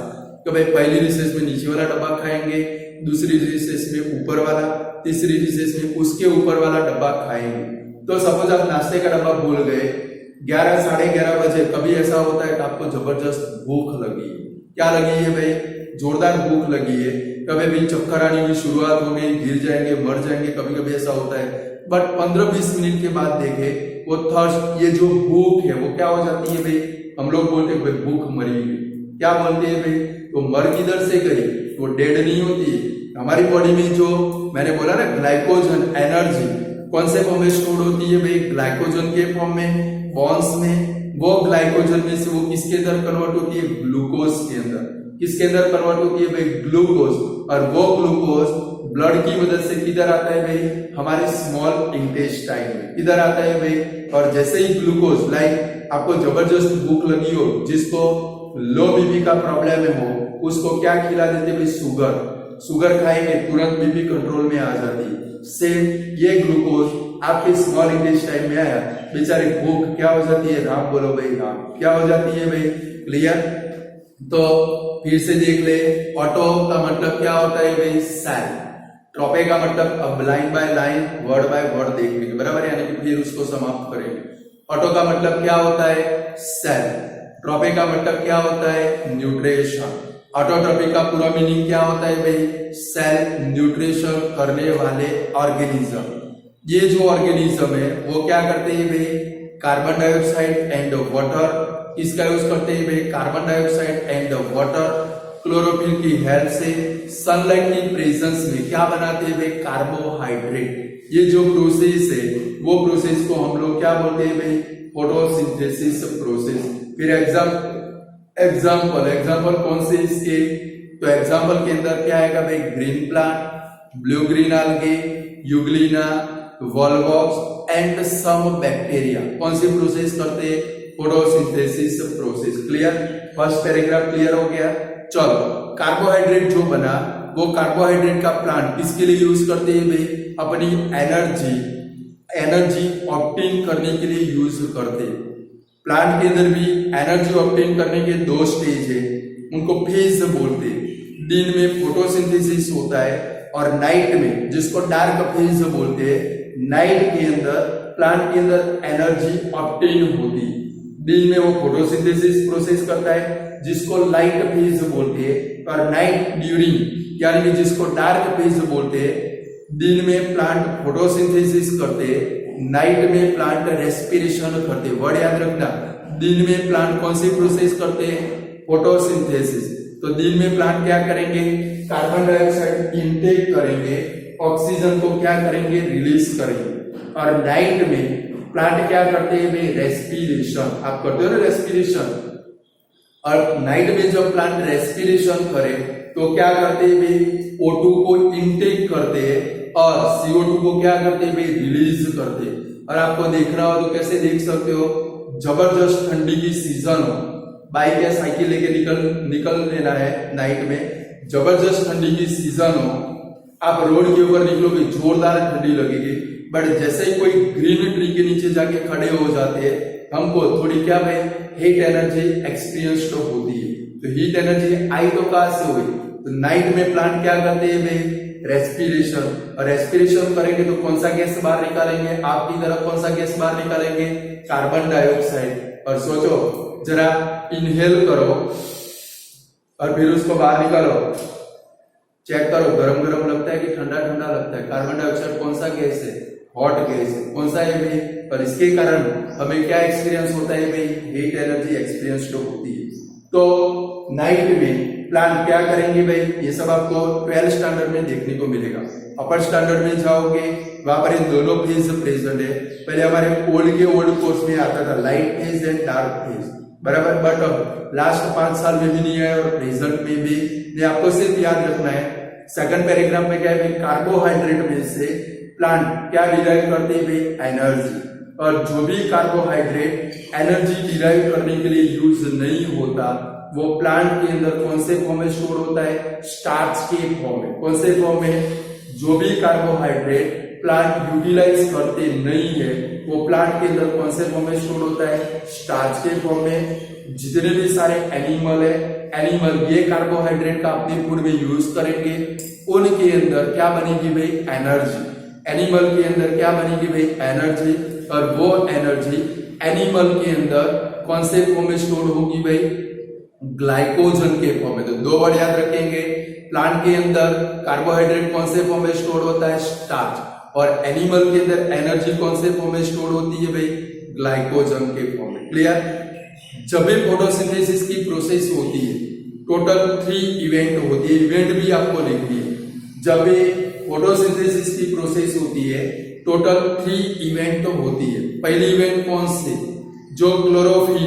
तो भाई पहली रिसेस में नीचे वाला डब्बा खाएंगे, दूसरी रिसेस में ऊपर वाला, तीसरी रिसेस में उसके ऊपर वाला डब्बा खाएंगे। तो सपोज आप नाश्ते का डब्बा भूल गए 11 साढ़े 11 बजे, कभी ऐसा होता है कि आपको जबरदस्त भूख लगी। क्या लगी है भाई? जोरदार भूख लगी है। कभी भी चक्कर आने की शुरुआत हो गई, गिर जाएंगे, मर जाएंगे, कभी कभी ऐसा होता है। बट 15-20 मिनट के बाद देखे वो थर्स्ट, ये जो भूख है वो क्या हो जाती है भाई? हम लोग बोलते हैं भाई भूख मरी गई। क्या बोलते हैं भाई? तो मर किधर से गई? तो डेड नहीं होती है। हमारी बॉडी में जो मैंने बोला ना ग्लाइकोजन एनर्जी कौन से फॉर्म में स्टोर होती है भाई? ग्लाइकोजन के फॉर्म में, बॉन्स में। वो ग्लाइकोजन में से वो किसके अंदर कन्वर्ट होती है? ग्लूकोज के अंदर। किसके अंदर कन्वर्ट होती है भाई? ग्लूकोज। और वो ग्लूकोज ब्लड की मदद से किधर आता है भाई? हमारे स्मॉल इंटेस्टाइन में। किधर आता है भाई? और जैसे ही ग्लूकोज, लाइक आपको जबरदस्त भूख लगी हो, जिसको लो बीपी का प्रॉब्लम हो, उसको क्या खिला देते भाई? शुगर। शुगर खाएंगे तुरंत बीपी कंट्रोल में आ जाती है। सेम ये ग्लूकोज आपके स्मॉल इंटेस्टाइन में आया, बेचारे भूख क्या हो जाती है? राम बोलो भाई, राम। क्या हो जाती है भाई? क्लियर? तो फिर से देख ले, ऑटो का मतलब क्या होता है भाई? सेल। ट्रोपे का मतलब अब line by line, word by word देख लेंगे, बराबर, यानी कि फिर उसको समाप्त करेंगे। ऑटो का मतलब क्या होता है? सेल। ट्रोपे का मतलब क्या होता है? न्यूट्रिशन। ऑटोट्रॉफी का पूरा मीनिंग क्या होता है भाई? सेल न्यूट्रिशन करने वाले ऑर्गेनिज्म। ये जो ऑर्गेनिज्म है वो क्या करते हैं भाई? Carbon dioxide and water. इसका यूज करते हैं भाई? Carbon dioxide and water chlorophyll की हेल्प से सनलाइट की प्रेजेंस में क्या बनाते हैं भाई? कार्बोहाइड्रेट। ये जो प्रोसेस है वो प्रोसेस को हम लोग क्या बोलते हैं भाई? Photosynthesis process. फिर एग्जाम्पल कौन से इसके? तो एग्जाम्पल के अंदर क्या आएगा भाई? Green plant, blue green algae, euglena, volvox and some bacteria. कौन सी प्रोसेस करते हैं? Photosynthesis process. Clear? First paragraph clear हो गया। चलो, कार्बोहाइड्रेट जो बना वो कार्बोहाइड्रेट का प्लांट किसके लिए यूज करते हैं भाई? अपनी एनर्जी एनर्जी ऑब्टेन करने के लिए यूज करते हैं। प्लांट के अंदर भी एनर्जी ऑब्टेन करने के दो स्टेज है, उनको फेज बोलते हैं। दिन में फोटोसिंथेसिस होता है और नाइट में, जिसको डार्क फेज बोलते हैं, नाइट के अंदर प्लांट के अंदर एनर्जी ऑब्टेन होती है। दिन में वो फोटोसिंथेसिस प्रोसेस करता है, जिसको लाइट फेज बोलते हैं, और नाइट ड्यूरिंग यानी कि जिसको डार्क फेज बोलते हैं। दिन में प्लांट फोटोसिंथेसिस करते हैं, नाइट में प्लांट रेस्पिरेशन करते हैं। वर्ड याद रखना, दिन में प्लांट कौन सी प्रोसेस करते हैं? फोटोसिंथेसिस। तो दिन में प्लांट क्या करेंगे? कार्बन डाइऑक्साइड इनटेक करेंगे, ऑक्सीजन को क्या करेंगे? रिलीज करेंगे। और नाइट में प्लांट क्या करते हैं भाई? रेस्पिरेशन। आप करते हो ना रेस्पिरेशन, और नाइट में जब प्लांट रेस्पिरेशन करे तो क्या करते हैं भाई? O2 को इनटेक करते हैं और CO2 को क्या करते हैं भाई? रिलीज करते हैं। और आपको देखना हो तो कैसे देख सकते हो, जबरदस्त ठंडी की सीजन हो, बाइक या साइकिल लेके निकल लेना है नाइट में, जबरदस्त ठंडी की सीजन हो, आप रोड के ऊपर निकलोगे, जोरदार ठंडी लगेगी, बट जैसे ही कोई ग्रीन ट्री के नीचे जाके खड़े हो जाते हैं, हमको थोड़ी क्या भाई? हीट एनर्जी एक्सपीरियंस तो होती है। तो हीट एनर्जी आई तो कहां से हुई? तो नाइट में प्लांट क्या करते हैं भाई? रेस्पिरेशन। और रेस्पिरेशन करेंगे तो कौन सा गैस बाहर निकालेंगे? आपकी तरफ कौन सा गैस बाहर निकालेंगे? Carbon dioxide. और सोचो जरा, इनहेल करो और फिर उसको बाहर निकालो, चेक करो गरम गरम लगता है कि ठंडा ठंडा लगता है? कार्बन डाइऑक्साइड कौन सा गैस है? हॉट गैस है। कौन सा है भाई? और इसके कारण हमें क्या एक्सपीरियंस होता है भाई? हीट एनर्जी एक्सपीरियंस तो होती है। तो नाइट में प्लांट क्या करेंगे भाई? ये सब आपको 12th स्टैंडर्ड में देखने को मिलेगा। अपर स्टैंडर्ड में जाओगे, वहां पर ये दोनों फेज प्रेजेंट है। पहले हमारे ओल्ड कोर्स में आता था light phase and dark phase, बराबर, बट अब लास्ट 5 साल में भी नहीं है और प्रेजेंट में भी नहीं। आपको सिर्फ याद रखना है, सेकंड पैराग्राफ में क्या है? कार्बोहाइड्रेट में से प्लांट क्या डिराइव करते हैं भाई? एनर्जी। और जो भी कार्बोहाइड्रेट एनर्जी डिराइव करने के लिए यूज नहीं होता, वो प्लांट के अंदर कौन से फॉर्म में स्टोर होता है? स्टार्च के फॉर्म में। कौन से फॉर्म में? जो भी कार्बोहाइड्रेट प्लांट यूटिलाइज करते नहीं है, वो प्लांट के अंदर कौन से फॉर्म में स्टोर होता है? स्टार्च के फॉर्म में। जितने भी सारे एनिमल है, एनिमल ये कार्बोहाइड्रेट का अपने फूड में यूज करेंगे, उनके अंदर क्या बनेगी भाई? एनर्जी। एनिमल के अंदर क्या बनेगी भाई? एनर्जी। और वो एनर्जी एनिमल के अंदर कौन से फॉर्म में स्टोर होगी भाई? ग्लाइकोजन के फॉर्म में। तो 2 वर्ड याद रखेंगे, प्लांट के अंदर कार्बोहाइड्रेट कौन से फॉर्म में स्टोर होता है? स्टार्च। और एनिमल के अंदर एनर्जी कौन से फॉर्म में स्टोर होती है भाई? ग्लाइकोजन के फॉर्म में। क्लियर? जब भी फोटोसिंथेसिस की प्रोसेस होती है, टोटल 3 इवेंट होती है। इवेंट भी आपको लिखनी है। जब भी फोटोसिंथेसिस की प्रोसेस होती है, टोटल 3 इवेंट होती है। पहली इवेंट कौन सी? जो क्लोरोफिल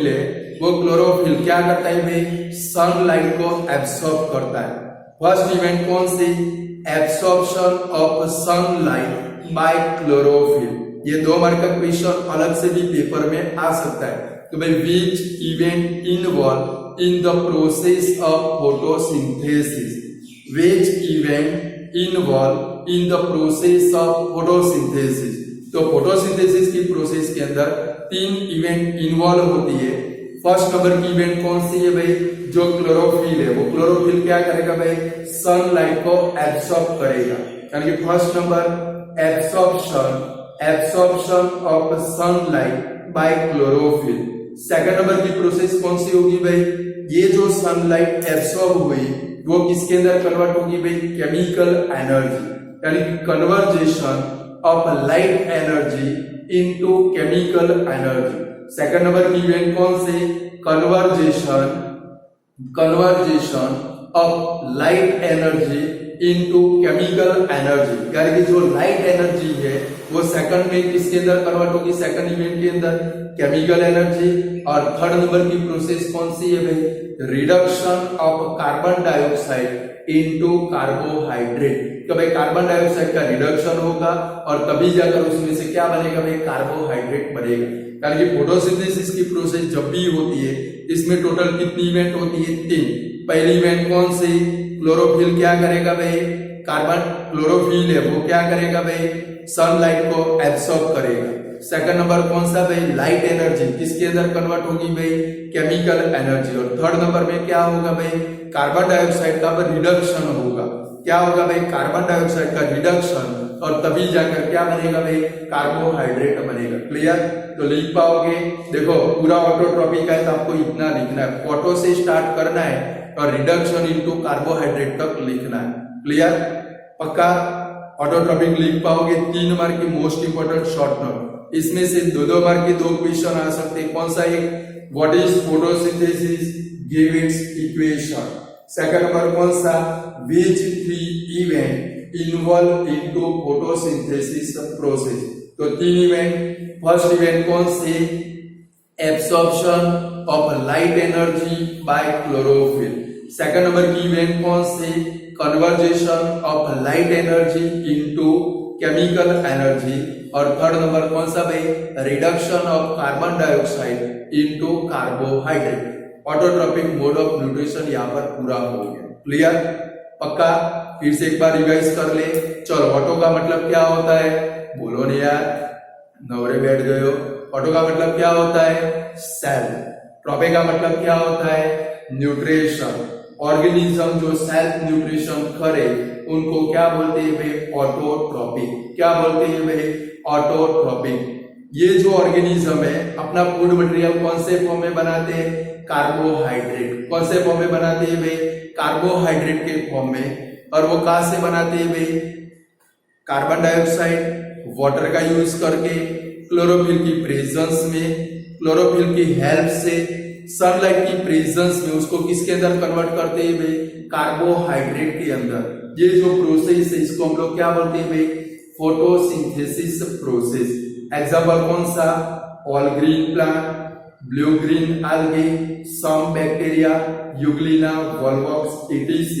है, वो क्लोरोफिल क्या करता है भाई? सनलाइट को एब्सॉर्ब करता है। फर्स्ट इवेंट कौन सी? Absorption of sunlight by chlorophyll. ये 2 मार्क का क्वेश्चन अलग से भी पेपर में आ सकता है। तो भाई which event involve in the process of photosynthesis? Which event involve in the process of photosynthesis? तो फोटोसिंथेसिस की प्रोसेस के अंदर 3 इवेंट इन्वॉल्व होती है। फर्स्ट नंबर की इवेंट कौन सी है भाई? जो क्लोरोफिल है, वो क्लोरोफिल क्या करेगा भाई? सनलाइट को एब्सॉर्ब करेगा। यानी कि first number absorption of sunlight by chlorophyll. Second number की प्रोसेस कौन सी होगी भाई? ये जो सनलाइट एब्सॉर्ब हुई वो किसके अंदर कन्वर्ट होगी भाई? केमिकल एनर्जी, यानी कि conversion of light energy into chemical energy. Second number की इवेंट कौन सी? Conversion of light energy into chemical energy, यानी कि जो लाइट एनर्जी है वो सेकंड में किसके अंदर कन्वर्ट होगी? सेकंड इवेंट के अंदर केमिकल एनर्जी। और थर्ड नंबर की प्रोसेस कौन सी है भाई? Reduction of carbon dioxide into carbohydrate. तो भाई कार्बन डाइऑक्साइड का रिडक्शन होगा और तभी जाकर उसमें से क्या बनेगा भाई? कार्बोहाइड्रेट बनेगा। यानी कि फोटोसिंथेसिस की प्रोसेस जब भी होती है, इसमें टोटल कितनी इवेंट होती है? 3। पहली इवेंट कौन सी? क्लोरोफिल क्या करेगा भाई? कार्बन क्लोरोफिल है वो क्या करेगा भाई, सनलाइट को एब्सॉर्ब करेगा। सेकंड नंबर कौन सा भाई, लाइट एनर्जी किसके अंदर कन्वर्ट होगी भाई, केमिकल एनर्जी। और थर्ड नंबर में क्या होगा भाई, कार्बन डाइऑक्साइड का रिडक्शन होगा। क्या होगा भाई, कार्बन डाइऑक्साइड का रिडक्शन, और तभी जाकर क्या बनेगा भाई, कार्बोहाइड्रेट बनेगा। क्लियर? तो लिख पाओगे, देखो पूरा ऑटोट्रॉपिक है तो आपको इतना लिखना है, फोटो से स्टार्ट करना है और रिडक्शन इनटू कार्बोहाइड्रेट तक लिखना है। क्लियर? पक्का ऑटोट्रॉपिक लिख पाओगे। 3 मार्क की मोस्ट इंपोर्टेंट शॉर्ट नोट, इसमें से 2 मार्क के 2 क्वेश्चन आ सकते हैं। कौन सा एक, what is photosynthesis, give its equation. Second number कौन सा, which 3 event involve into photosynthesis process. तो 3 इवेंट, फर्स्ट इवेंट कौन से, absorption of light energy by chlorophyll. Second number की इवेंट कौन से, conversation of light energy into chemical energy. और third number कौन सा भाई, reduction of carbon dioxide into carbohydrate. Autotrophic mode of nutrition यहाँ पर पूरा हो गया। क्लियर? पक्का? फिर से एक बार रिवाइज कर ले। चलो, ऑटो का मतलब क्या होता है, बोलो नहीं यार, नवरे बैठ गए हो। ऑटो का मतलब क्या होता है, सेल। ट्रॉपे का मतलब क्या होता है, न्यूट्रिशन। ऑर्गेनिज्म जो सेल्फ न्यूट्रिशन करे उनको क्या बोलते हैं भाई, ऑटोट्रॉपिक। क्या बोलते हैं भाई, ऑटोट्रॉपिक। ये जो ऑर्गेनिज्म है अपना फूड मटेरियल कौन से फॉर्म में बनाते हैं, कार्बोहाइड्रेट। कौन से फॉर्म में बनाते हैं भाई, कार्बोहाइड्रेट के फॉर्म में। और वो कहां से बनाते हैं भाई, कार्बन डाइऑक्साइड, वाटर का यूज करके, क्लोरोफिल की प्रेजेंस में, क्लोरोफिल की हेल्प से, सनलाइट की प्रेजेंस में उसको किसके अंदर कन्वर्ट करते हैं भाई, कार्बोहाइड्रेट के अंदर। ये जो प्रोसेस है इसको हम लोग क्या बोलते हैं भाई, फोटोसिंथेसिस प्रोसेस। एग्जाम्पल कौन सा, all green plant, blue green algae, some bacteria, Euglena, Volvox, ETC।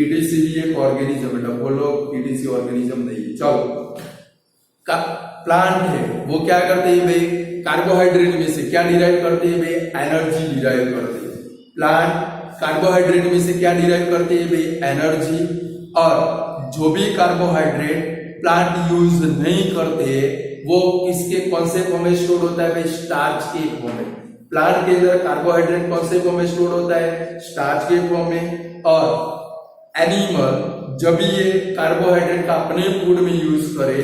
ETC भी एक ऑर्गेनिज्म है, बोलो ETC ऑर्गेनिज्म नहीं। चलो, प्लांट है वो क्या करते हैं भाई, कार्बोहाइड्रेट में से क्या डिराइव करते हैं भाई, एनर्जी डिराइव करते हैं। प्लांट कार्बोहाइड्रेट में से क्या डिराइव करते हैं भाई, एनर्जी। और जो भी कार्बोहाइड्रेट प्लांट यूज नहीं करते वो किसके कौन से फॉर्म में स्टोर होता है भाई, स्टार्च के फॉर्म में। प्लांट के अंदर कार्बोहाइड्रेट कौन से फॉर्म में स्टोर होता है, स्टार्च के फॉर्म में। और एनिमल जब ये कार्बोहाइड्रेट का अपने फूड में यूज करे,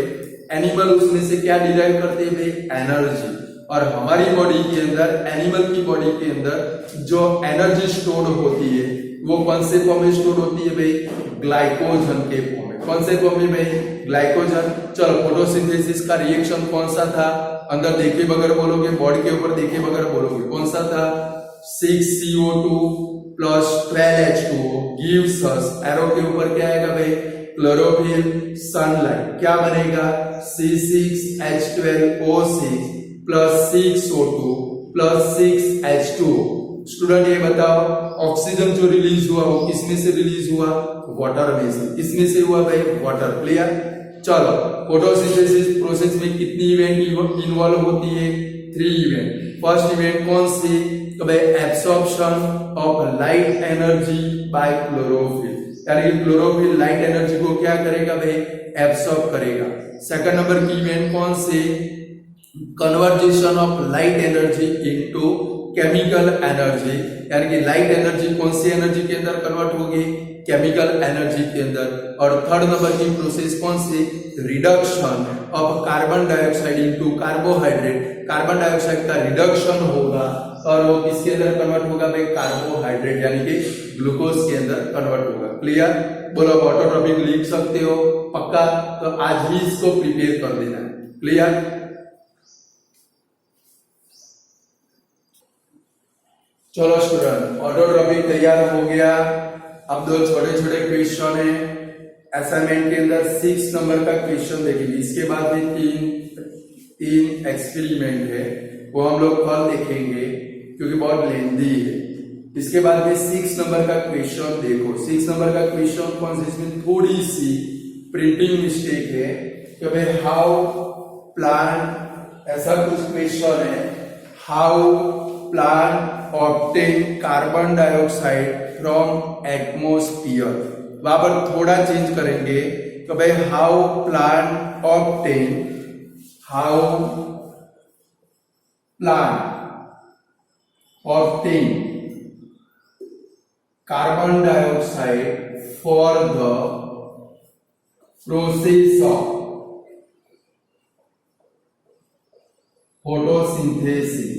एनिमल उसमें से क्या डिराइव करते हैं भाई, एनर्जी। और हमारी बॉडी के अंदर, एनिमल की बॉडी के अंदर जो एनर्जी स्टोर होती है वो कौन से फॉर्म में स्टोर होती है भाई, ग्लाइकोजन के फॉर्म में। कौन से फॉर्म में भाई, ग्लाइकोजन। चलो, फोटोसिंथेसिस का रिएक्शन कौन सा था, अंदर देखे बगैर बोलोगे, बॉडी के ऊपर देखे बगैर बोलोगे, कौन सा था, 6CO2 plus 12H2O gives us, arrow के ऊपर क्या आएगा भाई, क्लोरोफिल, सनलाइट। क्या बनेगा, C6H12O6 plus 6O2 plus 6H2O। Student ये बताओ, ऑक्सीजन जो रिलीज हुआ वो किसमें से रिलीज हुआ, वाटर में से। किसमें से हुआ भाई, वाटर। क्लियर? चलो, फोटोसिंथेसिस प्रोसेस में कितनी इवेंट इन्वॉल्व होती है, 3 इवेंट। फर्स्ट इवेंट कौन सी, तो भाई absorption of light energy by chlorophyll, यानी कि क्लोरोफिल लाइट एनर्जी को क्या करेगा भाई, एब्सॉर्ब करेगा। सेकंड नंबर की इवेंट कौन सी, conversion of light energy into chemical energy, यानी कि लाइट एनर्जी कौन सी एनर्जी के अंदर कन्वर्ट होगी, केमिकल एनर्जी के अंदर। और थर्ड नंबर की प्रोसेस कौन सी, reduction of carbon dioxide into carbohydrate. Carbon dioxide का रिडक्शन होगा और वो किसके अंदर कन्वर्ट होगा भाई, कार्बोहाइड्रेट यानी कि ग्लूकोज के अंदर कन्वर्ट होगा। क्लियर? बोलो, ऑटोट्रॉपिक लिख सकते हो पक्का? तो आज ही इसको प्रिपेयर कर देना है। क्लियर? चलो स्टूडेंट, ऑटोट्रॉपिक तैयार हो गया। अब 2 छोटे छोटे क्वेश्चन है असाइनमेंट के अंदर। 6 नंबर का क्वेश्चन देखेंगे, इसके बाद भी तीन एक्सपेरिमेंट है, वो हम लोग कल देखेंगे क्योंकि बहुत लेंदी है। इसके बाद में 6 नंबर का क्वेश्चन देखो। 6 नंबर का क्वेश्चन कौन सा, इसमें थोड़ी सी प्रिंटिंग मिस्टेक है कि भाई हाउ प्लांट, ऐसा कुछ क्वेश्चन है, how plant obtain carbon dioxide from atmosphere. वहां पर थोड़ा चेंज करेंगे तो भाई how plant obtain carbon dioxide for the process of photosynthesis.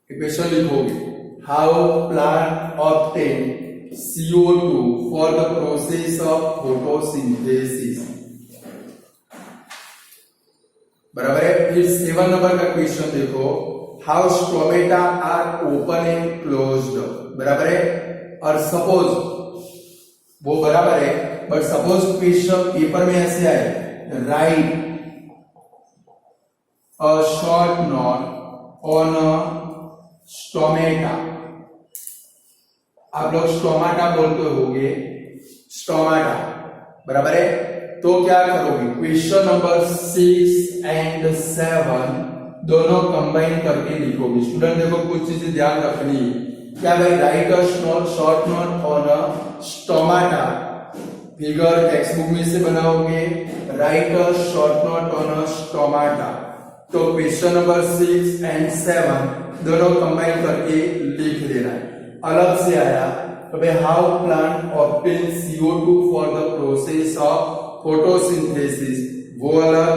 Equation लिखोगे how plant obtain CO2 for the process of photosynthesis. बराबर है। फिर 7 नंबर का क्वेश्चन देखो how stomata are open and closed. बराबर है। और सपोज वो बराबर है बट सपोज क्वेश्चन पेपर में ऐसे आए right a short note on a stomata. आप लोग स्टोमाटा बोलते होगे स्टोमाटा। बराबर है। तो क्या करोगे क्वेश्चन नंबर 6 एंड 7 दोनों कंबाइन करके लिखोगे। स्टूडेंट देखो कुछ चीजें ध्यान रखनी है। क्या भाई right a short note on a stomata figure text book में से बनाओगे right a short note on a stomata. तो क्वेश्चन नंबर 6 एंड 7 दोनों कंबाइन करके लिख देना है। अलग से आया तो भाई how plant obtain CO2 for the process of photosynthesis वो अलग।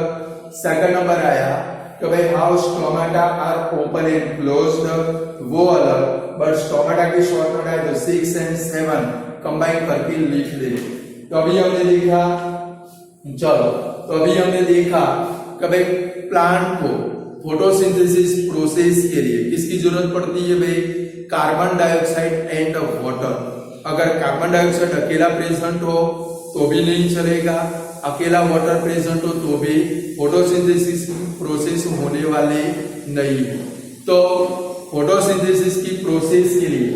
सेकंड नंबर आया तो भाई how stomata are open and closed वो अलग। बट स्टोमाटा की शॉर्ट नोट है तो 6 एंड 7 कंबाइन करके लिख दे। तो अभी हमने देखा कि भाई प्लांट को फोटोसिंथेसिस प्रोसेस के लिए किसकी जरूरत पड़ती है भाई कार्बन डाइऑक्साइड एंड वाटर। अगर कार्बन डाइऑक्साइड अकेला प्रेजेंट हो तो भी नहीं चलेगा, अकेला वाटर प्रेजेंट हो तो भी फोटोसिंथेसिस प्रोसेस होने वाले नहीं है। तो फोटोसिंथेसिस की प्रोसेस के लिए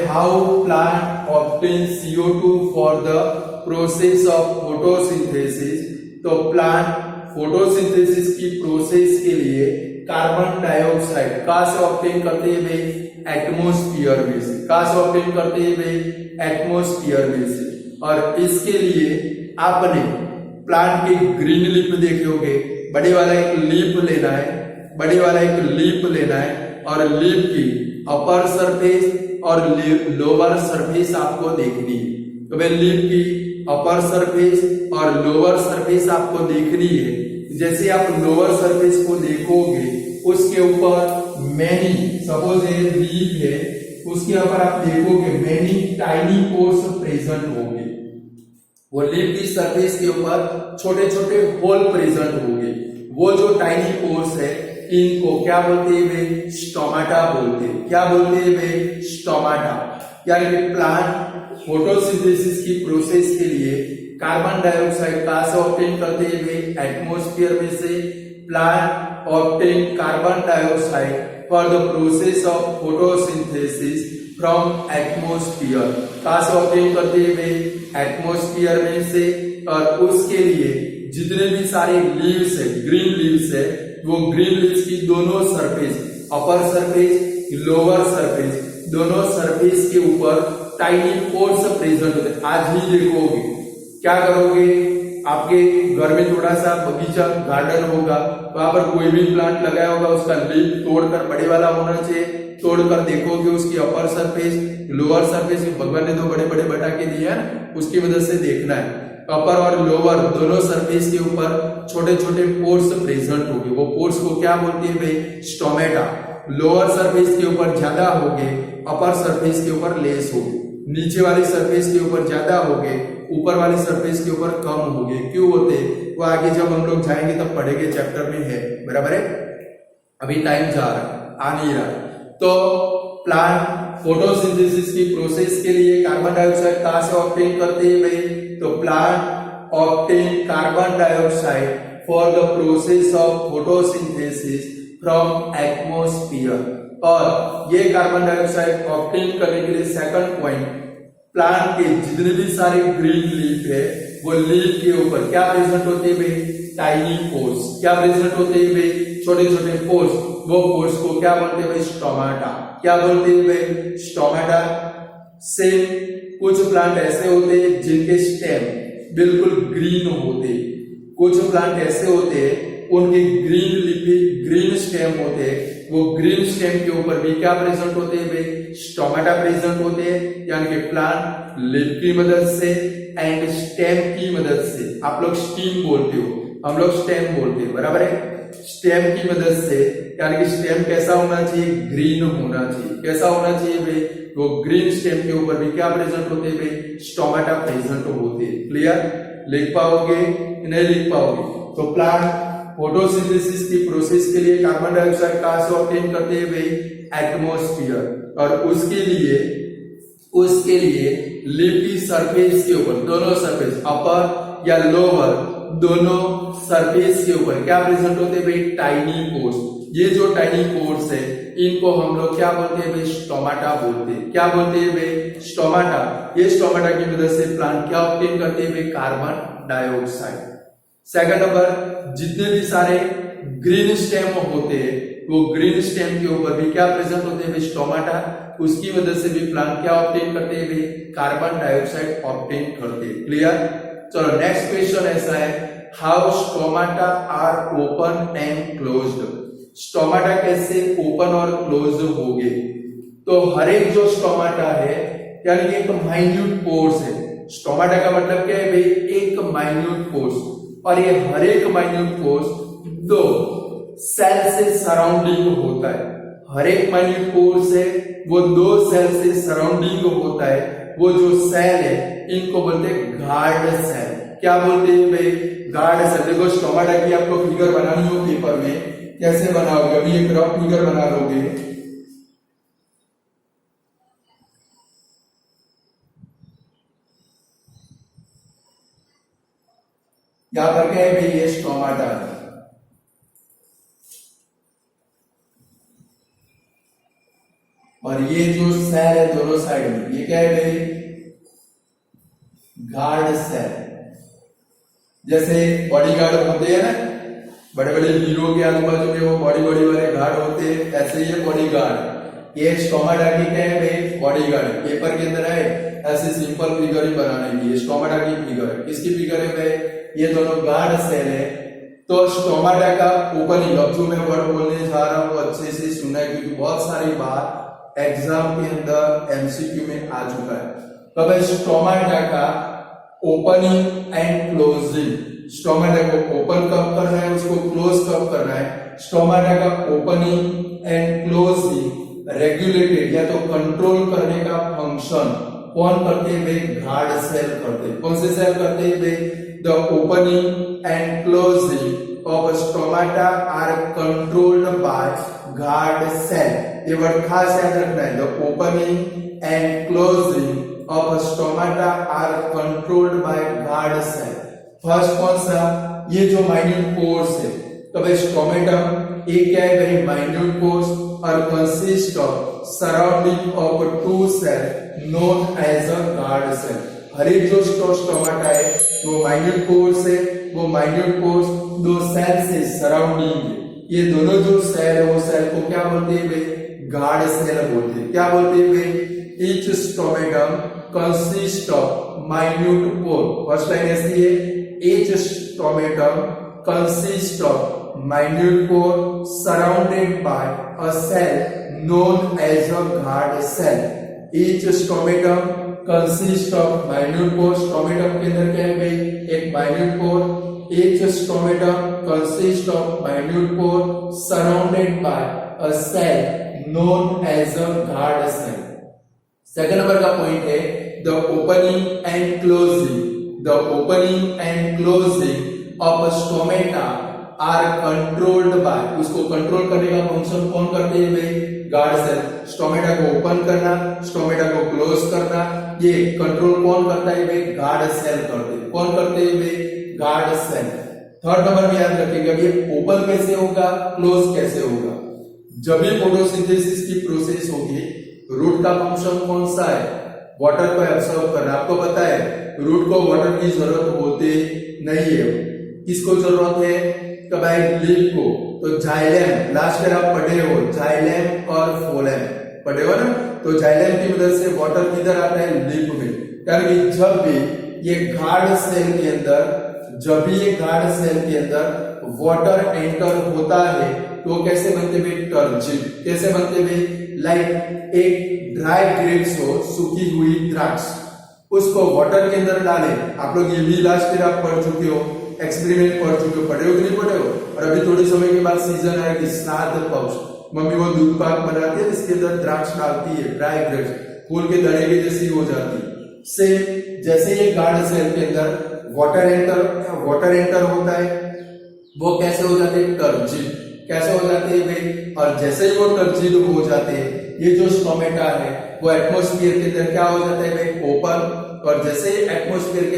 how plant obtain CO2 for the process of photosynthesis. तो प्लांट फोटोसिंथेसिस की प्रोसेस के लिए कार्बन डाइऑक्साइड कहां से ऑब्टेन करते हैं भाई एटमॉस्फेयर में से। कहां से ऑब्टेन करते हैं भाई एटमॉस्फेयर में से। और इसके लिए आपने प्लांट के ग्रीन लीफ देखे होंगे। बड़े वाला एक लीफ लेना है और लीफ की अपर सरफेस और लोअर सरफेस आपको देखनी है। तो भाई लीफ की अपर सरफेस और लोअर सरफेस आपको देखनी है। जैसे आप लोअर सरफेस को देखोगे उसके ऊपर मैनी सपोज ये लीफ है उसके ऊपर आप देखोगे मैनी टाइनी पोर्स प्रेजेंट होंगे। वो लीफ की सरफेस के ऊपर छोटे छोटे होल प्रेजेंट होंगे। वो जो टाइनी पोर्स है इनको क्या बोलते हैं भाई स्टोमाटा बोलते हैं। क्या बोलते हैं भाई स्टोमाटा। यानी कि प्लांट फोटोसिंथेसिस की प्रोसेस के लिए कार्बन डाइऑक्साइड कहां से ऑब्टेन करते हैं भाई एटमॉस्फेयर में से। Plant obtain carbon dioxide for the process of photosynthesis from atmosphere. कहां से ऑब्टेन करते हैं भाई एटमॉस्फेयर में से। और उसके लिए जितने भी सारे लीव्स है ग्रीन लीव्स है वो ग्रीन लीव्स की दोनों surface upper surface lower surface दोनों सरफेस के ऊपर टाइनी पोर्स प्रेजेंट होते हैं। आज ही देखोगे क्या करोगे आपके घर में थोड़ा सा बगीचा गार्डन होगा वहां पर कोई भी प्लांट लगाया होगा उसका लीफ तोड़कर बड़े वाला होना चाहिए। तोड़कर देखोगे उसकी अपर सरफेस लोअर सरफेस भगवान ने तो बड़े बड़े बटा के दिए हैं उसकी वजह से देखना है। अपर और लोअर दोनों सरफेस के ऊपर छोटे छोटे पोर्स प्रेजेंट होंगे। वो पोर्स को क्या बोलते हैं भाई स्टोमेटा। लोअर सरफेस के ऊपर ज्यादा होंगे अपर सरफेस के ऊपर लेस होंगे। नीचे वाली सरफेस के ऊपर ज्यादा होंगे ऊपर वाली सरफेस के ऊपर कम होंगे। क्यों होते वो आगे जब हम लोग जाएंगे तब पढ़ेंगे चैप्टर में है। बराबर है। अभी टाइम जा रहा है आ नहीं रहा है। तो प्लांट फोटोसिंथेसिस की प्रोसेस के लिए कार्बन डाइऑक्साइड कहां से ऑब्टेन करते हैं भाई। तो plant obtain carbon dioxide for the process of photosynthesis from atmosphere. और ये कार्बन डाइऑक्साइड ऑब्टेन करने के लिए सेकंड पॉइंट प्लांट के जितने भी सारे ग्रीन लीफ है वो लीफ के ऊपर क्या प्रेजेंट होते हैं भाई टाइनी पोर्स। क्या प्रेजेंट होते हैं भाई? छोटे छोटे पोर्स। वो पोर्स को क्या बोलते हैं भाई? स्टोमाटा। क्या बोलते हैं भाई? स्टोमाटा। सेम कुछ प्लांट ऐसे होते हैं जिनके स्टेम बिल्कुल ग्रीन होते हैं, कुछ प्लांट ऐसे होते हैं उनके ग्रीन लीफी ग्रीन स्टेम होते हैं, वो ग्रीन स्टेम के ऊपर भी क्या प्रेजेंट होते हैं भाई? स्टोमाटा प्रेजेंट होते हैं। यानी कि प्लांट लीफ की मदद से एंड स्टेम की मदद से, आप लोग स्टीम बोलते हो, हम लोग स्टेम बोलते हैं, बराबर है? स्टेम की मदद से, यानी कि स्टेम कैसा होना चाहिए? ग्रीन होना चाहिए। कैसा होना चाहिए भाई? वो ग्रीन स्टेम के ऊपर भी क्या प्रेजेंट होते हैं भाई? स्टोमाटा प्रेजेंट होते हैं। क्लियर? लिख पाओगे? नहीं लिख पाओगे? तो प्लांट फोटोसिंथेसिस की प्रोसेस के लिए कार्बन डाइऑक्साइड कहां से ऑब्टेन करते हैं भाई? एटमॉस्फेयर। और उसके लिए लीफ की सरफेस के ऊपर, दोनों सरफेस अपर या लोअर दोनों सरफेस के ऊपर क्या प्रेजेंट होते हैं भाई? Tiny pores. ये जो टाइनी पोर्स है इनको हम लोग क्या बोलते हैं भाई? स्टोमाटा बोलते हैं। क्या बोलते हैं भाई? स्टोमाटा। ये स्टोमाटा की मदद से प्लांट क्या ऑब्टेन करते हैं भाई? Carbon dioxide. सेकंड नंबर, जितने भी सारे ग्रीन स्टेम होते हैं वो ग्रीन स्टेम के ऊपर भी क्या प्रेजेंट होते हैं भाई? स्टोमाटा। उसकी मदद से भी प्लांट क्या ऑब्टेन करते हैं भाई? कार्बन डाइऑक्साइड ऑब्टेन करते हैं। क्लियर? चलो नेक्स्ट क्वेश्चन ऐसा है, how stomata are open and closed. Stomata कैसे ओपन और क्लोज होंगे? तो हर एक जो स्टोमाटा है यानी कि एक माइन्यूट पोर्स है। स्टोमाटा का मतलब क्या है भाई? एक माइन्यूट पोर्स। और ये हर एक माइन्यूट पोर्स दो सेल से सराउंडिंग होता है। हर एक माइन्यूट पोर्स है वो दो सेल से सराउंडिंग होता है। वो जो सेल है इनको बोलते हैं गार्ड सेल। क्या बोलते हैं भाई? Guard cell. देखो स्टोमाटा की आपको फिगर बनानी हो पेपर में, कैसे बनाओगे? अभी एक रफ फिगर बना लोगे। यहां पर क्या है भाई? ये स्टोमाटा है और ये जो सेल है दोनों साइड में ये क्या है भाई? Guard cell. जैसे बॉडीगार्ड होते हैं ना, बड़े बड़े हीरो के आजू बाजू में वो बॉडी वाले गार्ड होते हैं, ऐसे ये बॉडीगार्ड। ये स्टोमाटा की क्या है भाई? बॉडीगार्ड। पेपर के अंदर है ऐसे सिंपल फिगर ही बनाने की। स्टोमाटा की फिगर है, किसकी फिगर है भाई? ये दोनों गार्ड सेल है। तो स्टोमाटा का ओपनिंग, अब जो मैं वर्ड बोलने जा रहा हूं अच्छे से सुनना है क्योंकि बहुत सारी बार एग्जाम के अंदर एमसीक्यू में आ चुका है। तो भाई स्टोमाटा का ओपनिंग एंड क्लोजिंग, स्टोमाटा को ओपन कब करना है, उसको क्लोज कब करना है। स्टोमाटा का ओपनिंग एंड क्लोजिंग रेगुलेटेड या तो कंट्रोल करने का फंक्शन कौन करते हैं भाई? गार्ड सेल करते हैं। कौन से सेल करते हैं भाई? The opening and closing of stomata are controlled by guard cell. ये वर्ड खास याद रखना है। The opening and closing of stomata are controlled by guard cell. First कौन सा? ये जो माइन्यूट पोर्स है, तो भाई स्टोमेटम ये क्या है भाई? माइन्यूट पोर्स और consist of surrounding of two cell known as a guard cell. हर एक जो स्टोमाटा है वो माइन्यूट पोर्स है, वो माइन्यूट पोर्स दो सेल से सराउंडिंग है। ये दोनों जो सेल है वो सेल को क्या बोलते हैं भाई? गार्ड सेल बोलते हैं। क्या बोलते हैं भाई? Each stomatum consist of minute pore. First line ऐसी है, each stomatum consist of minute pore surrounded by a cell known as a guard cell. Each stomatum consist of minute pore. Stomatum के अंदर क्या है भाई? एक minute pore. Each stomatum consist of minute pore surrounded by a cell known as a guard cell. Second number का point है the opening and closing. The opening and closing of stomata are controlled by, उसको control करने का function कौन करते हैं भाई? Guard cell. Stomata को ओपन करना, स्टोमेटा को क्लोज करना, ये कंट्रोल कौन करता है भाई? गार्ड सेल करते हैं। कौन करते हैं भाई? Guard cell. थर्ड नंबर में याद रखिएगा ये ओपन कैसे होगा, क्लोज कैसे होगा। जब भी फोटोसिंथेसिस की प्रोसेस होगी रूट का फंक्शन कौन सा है? वाटर को एब्सॉर्ब करना। आपको पता है रूट को वाटर की जरूरत होती नहीं है, किसको जरूरत है कि भाई लीफ को, तो जाइलम, लास्ट ईयर आप पढ़े हो जाइलम और फोलेम पढ़े हो ना, तो जाइलम की मदद से वाटर किधर आता है, लीफ में। क्योंकि जब भी ये गार्ड सेल के अंदर, जब भी ये गार्ड सेल के अंदर वाटर एंटर होता है तो कैसे बनते भाई, टर्जिन। कैसे बनते भाई, लाइक एक ड्राई ग्रेप्स हो, सूखी हुई द्राक्ष, उसको वाटर के अंदर डाले। आप लोग ये भी लास्ट ईयर आप पढ़ चुके हो, एक्सपेरिमेंट पढ़ चुके हो, पढ़े हो कि नहीं पढ़े हो। और अभी थोड़े समय के बाद सीजन आएगी स्नाद पक्ष, मम्मी वो दूध पाक बनाती है, इसके अंदर द्राक्ष डालती है, ड्राई ग्रेप्स, फूल के दड़े की जैसी हो जाती है। सेम जैसे ये गार्ड सेल के अंदर वाटर एंटर होता है, वो कैसे हो जाते हैं, टर्जिन। कैसे हो जाते हैं भाई, और जैसे ही वो टर्जिन हो जाते हैं, ये जो स्टोमेटा है वो एटमॉस्फेयर के अंदर क्या हो जाता है भाई, ओपन। और जैसे ही एटमॉस्फेयर के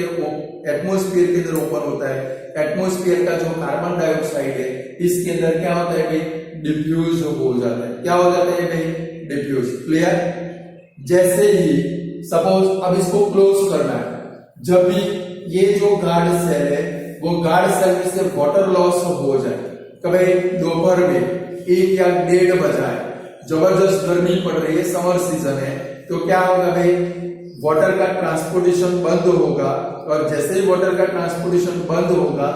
अंदर ओपन होता है, एटमॉस्फेयर का जो कार्बन डाइऑक्साइड है इसके अंदर क्या होता है भाई, डिफ्यूज हो जाता है। क्या हो जाता है भाई, डिफ्यूज। क्लियर। जैसे ही सपोज अब इसको क्लोज करना है, जब भी ये जो गार्ड सेल है वो गार्ड सेल में से वाटर लॉस हो जाए, कभी दोपहर में 1 या 1:30 बजा है, जबरदस्त गर्मी पड़ रही है, समर सीजन है, तो क्या होगा भाई, वाटर का ट्रांसपोर्टेशन बंद होगा। और जैसे ही वाटर का ट्रांसपोर्टेशन बंद होगा,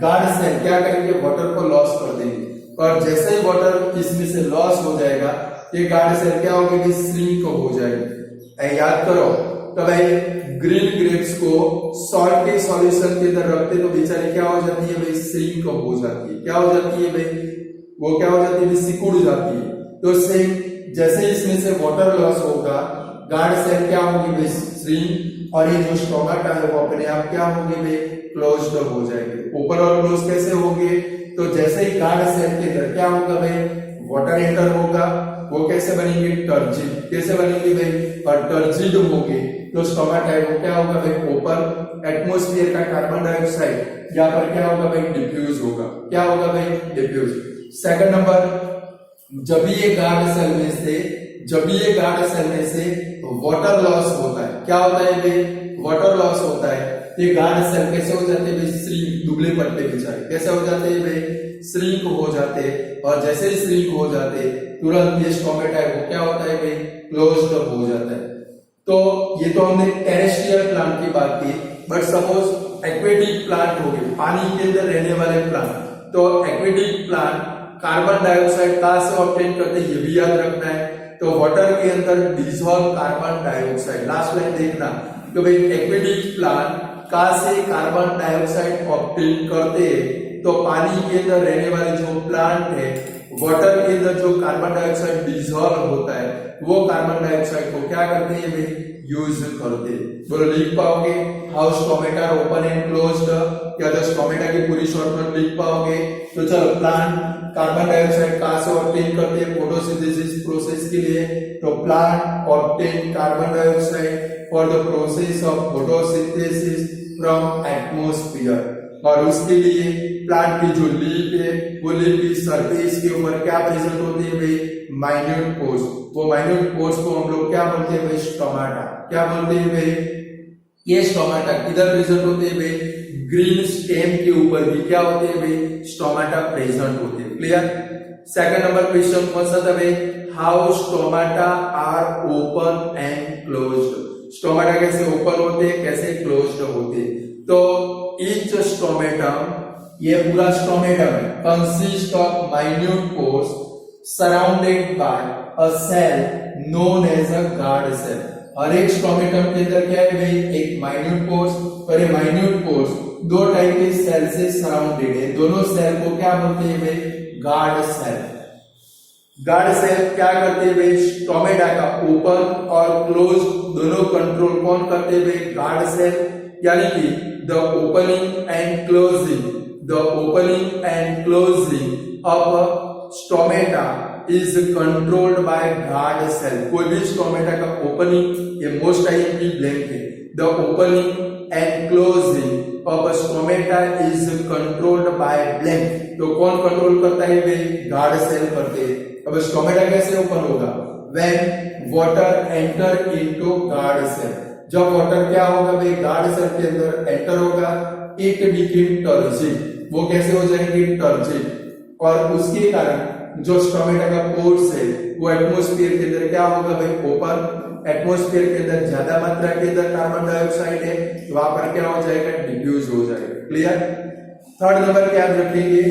गार्ड सेल क्या करेंगे, वाटर को लॉस कर देंगे। और जैसे ही वाटर इसमें से लॉस हो जाएगा, ये गार्ड सेल क्या होगी भाई, श्रिंक हो जाएगी। याद करो, तो भाई ग्रीन ग्रेप्स को सॉल्ट के सॉल्यूशन के अंदर रखते तो बेचारी क्या हो जाती है भाई, श्रिंक हो जाती है। क्या हो जाती है भाई, वो क्या हो जाती है, सिकुड़ जाती है। तो सेम जैसे इसमें से वाटर लॉस होगा, गार्ड सेल क्या होगी भाई, श्रिंक, और ये जो स्टोमेटा है वो अपने आप क्या होंगे भाई, क्लोज्ड हो जाएंगे। ओपन और क्लोज कैसे होंगे, तो जैसे ही गार्ड सेल के अंदर क्या होगा भाई, वाटर एंटर होगा, वो कैसे बनेंगे, टर्जिन। कैसे बनेंगे भाई, और टर्जिड होंगे तो स्टोमेटा है वो क्या होगा भाई, ओपन। एटमॉस्फेयर का कार्बन डाइऑक्साइड यहाँ पर क्या होगा भाई, डिफ्यूज होगा। क्या होगा भाई, डिफ्यूज। सेकंड नंबर, जब भी ये गार्ड सेल में से वाटर लॉस होता है, क्या होता है भाई, वाटर लॉस होता है, ये गार्ड सेल कैसे हो जाते हैं भाई, श्रिंक, दुबले पतले बेचारे कैसे हो जाते हैं भाई, श्रिंक हो जाते हैं। और जैसे ही श्रिंक हो जाते हैं, तुरंत ये स्टोमेटा है वो क्या होता है भाई, क्लोज्ड हो जाता है। तो ये तो हमने टेरेस्ट्रियल प्लांट की बात की, बट सपोज एक्वेटिक प्लांट हो गए, पानी के अंदर रहने वाले प्लांट, तो एक्वेटिक प्लांट कार्बन डाइऑक्साइड कहां से ऑब्टेन करते हैं, ये भी याद रखना है। तो वाटर के अंदर dissolve carbon dioxide, last line देखना, तो भाई एक्वेटिक प्लांट कहां से कार्बन डाइऑक्साइड ऑब्टेन करते हैं, तो पानी के अंदर रहने वाले जो प्लांट है, वाटर के अंदर जो कार्बन डाइऑक्साइड डिसॉल्व होता है, वो कार्बन डाइऑक्साइड को क्या करते हैं भाई, यूज करते हैं। बोलो लिख पाओगे, how stomata open and closed, क्या तो स्टोमेटा की पूरी शॉर्ट नोट लिख पाओगे। तो चलो, प्लांट कार्बन डाइऑक्साइड कहां से ऑब्टेन करते हैं, फोटोसिंथेसिस प्रोसेस के लिए, तो plant obtain carbon dioxide for the process of photosynthesis from atmosphere. और उसके लिए प्लांट की जो लीफ है, वो लीफ की सरफेस के ऊपर क्या प्रेजेंट होते हैं भाई, माइन्यूट पोर्स। वो माइन्यूट पोर्स को हम लोग क्या बोलते हैं भाई, स्टोमेटा। क्या बोलते हैं भाई, ये स्टोमेटा किधर प्रेजेंट होते हैं भाई, ग्रीन स्टेम के ऊपर भी क्या होते हैं भाई, स्टोमेटा प्रेजेंट होते हैं। क्लियर। सेकंड नंबर क्वेश्चन कौन सा था भाई, how stomata are open and closed. Stomata कैसे ओपन होते हैं, कैसे क्लोज्ड होते हैं। तो each stomatum, ये पूरा stomatum consist of minute pores surrounded by a cell known as a guard cell. हर एक स्टोमेटम के अंदर क्या है भाई, एक माइन्यूट पोर्स, और ये माइन्यूट पोर्स दो टाइप के सेल से सराउंडेड है। दोनों सेल को क्या बोलते हैं भाई, गार्ड सेल। गार्ड सेल क्या करते हैं भाई, स्टोमेटा का ओपन और क्लोज दोनों कंट्रोल कौन करते हैं भाई, गार्ड सेल। यानी कि the opening and closing of stomata is controlled by guard cell। कोई भी स्टोमेटा का ओपनिंग, ये मोस्ट आईएमपी ब्लैंक है, the opening and closing of stomata is controlled by blank। तो कौन कंट्रोल करता है भाई, गार्ड सेल करते हैं। अब स्टोमेटा कैसे ओपन होगा, when water enter into guard cell। जब वाटर क्या होगा भाई, गार्ड सेल के अंदर एंटर होगा, इट बिकेम टर्जिन। वो कैसे हो जाएंगे, टर्जिड। और उसके कारण जो स्टोमेटा का पोर्स है वो एटमॉस्फेयर के अंदर क्या होगा भाई, ओपन। एटमॉस्फेयर के अंदर ज्यादा मात्रा के अंदर कार्बन डाइऑक्साइड है, तो वहां पर क्या हो जाएगा, डिफ्यूज हो जाएगा। क्लियर। थर्ड नंबर क्या रखेंगे,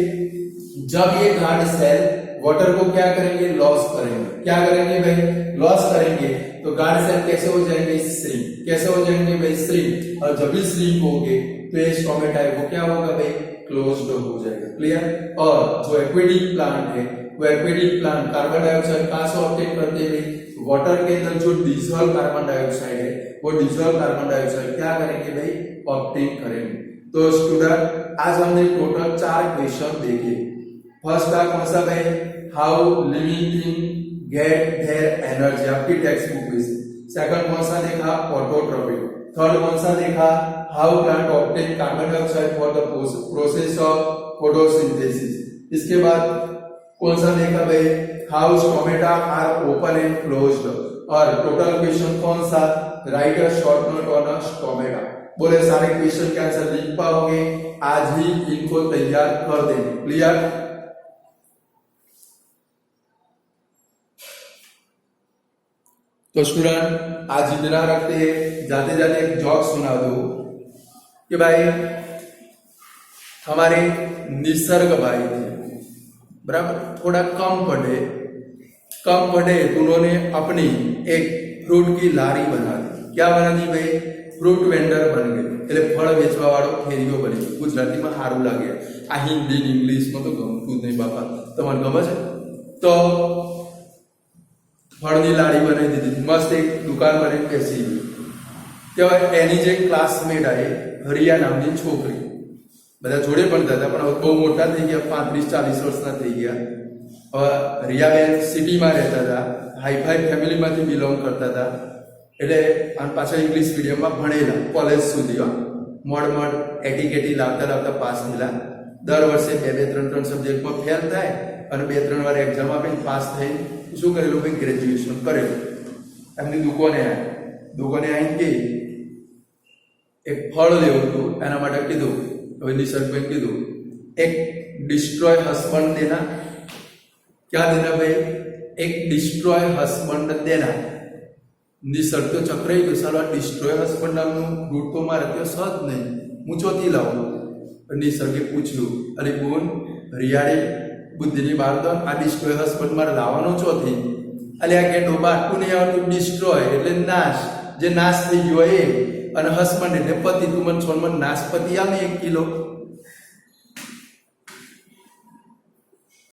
जब ये गार्ड सेल वाटर को क्या करेंगे, लॉस करेंगे। क्या करेंगे भाई, लॉस करेंगे। तो गार्ड सेल कैसे हो जाएंगे, श्रिंक। कैसे हो जाएंगे भाई, श्रिंक। और जब भी श्रिंक होंगे तो ये स्टोमेटा है वो क्या होगा भाई, क्लोज्ड हो जाएगा। क्लियर। और जो एक्वेटिक प्लांट है वो एक्वेटिक प्लांट कार्बन डाइऑक्साइड कहां से ऑब्टेन करते हैं भाई, वाटर के अंदर जो डिजॉल्व कार्बन डाइऑक्साइड है वो डिजॉल्व कार्बन डाइऑक्साइड क्या करेंगे भाई, ऑब्टेन करेंगे। तो स्टूडेंट आज हमने टोटल 4 क्वेश्चन देखे। फर्स्ट था कौन सा भाई, how living thing get their energy, आपकी टेक्स्ट बुक में से। सेकंड कौन सा देखा, ऑटोट्रॉफी। थर्ड कौन सा देखा, how plant obtain carbon dioxide for the process of photosynthesis. इसके बाद कौन सा देखा भाई, how stomata are open and closed. और टोटल क्वेश्चन कौन सा, write a short note on a stomata. बोले सारे क्वेश्चन के आंसर लिख पाओगे, आज ही इनको तैयार कर देंगे। क्लियर। तो स्टूडेंट आज इतना रखते हैं। जाते जाते एक जोक सुना दो कि भाई हमारे निसर्ग भाई थे, बराबर, थोड़ा कम पढ़े तो उन्होंने अपनी एक फ्रूट की लारी बना दी। क्या बना दी भाई, फ्रूट वेंडर बन गए, એટલે ફળ વેચવા વાળો ફેરીઓ બની ગયો। ગુજરાતીમાં સારું લાગે, આ હિન્દી ઇંગ્લિશમાં તો ગમતું જ નહીં બાપા, તમારે ગમે છે? તો ફળની લારી બનાવી દીધી, મસ્ત એક દુકાન બનાવીને બેસી ગઈ। કહેવાય એની જે ક્લાસમેટ આવી હરિયા નામની છોકરી, બધા જોડે ભણતા હતા પણ હવે બહુ મોટા થઈ ગયા, 35-40 વર્ષના થઈ ગયા। હવે રિયાબેન સિટીમાં રહેતા હતા, હાઈફાઈ ફેમિલીમાંથી બિલોંગ કરતા હતા, એટલે અને પાછા ઇંગ્લિશ મીડિયમમાં ભણેલા કોલેજ સુધી। મોડ એટીકેટી લાવતા પાસ થયેલા। દર વર્ષે 2-3 સબ્જેક્ટમાં ફેલ થાય અને 2-3 વાર એક્ઝામ આપીને પાસ થઈ શું કરેલું ભાઈ, ગ્રેજ્યુએશન કરેલું। એમની દુકાને આવીને કે એક ફળ લેવું હતું, એના માટે કીધું, હવે નિસર્ગભાઈ કીધું એક डिस्ट्रॉय हस्बैंड देना। क्या देना भाई, एक डिस्ट्रॉय हस्बैंड देना। निसर्ग तो चक्र ही सालो डिस्ट्रॉय हस्बैंड नामनु फ्रूट तो मारे तो सहज नहीं, હું ચોથી લાવું। નિસર્ગે પૂછ્યું, અરે બોન રિયાળી બુદ્ધિની બાર તો આ ડિસ્ટ્રોય હસ્બન્ડ મારે લાવવાનો ચોથી। અલે આ કે ડોબા આટલું નહીં આવતું, ડિસ્ટ્રોય એટલે નાશ, જે નાશ થઈ ગયો એ, અને હસ્બન્ડ એટલે પતિ। તું મને છોડ મને નાશપતિ આવ ને 1 કિલો,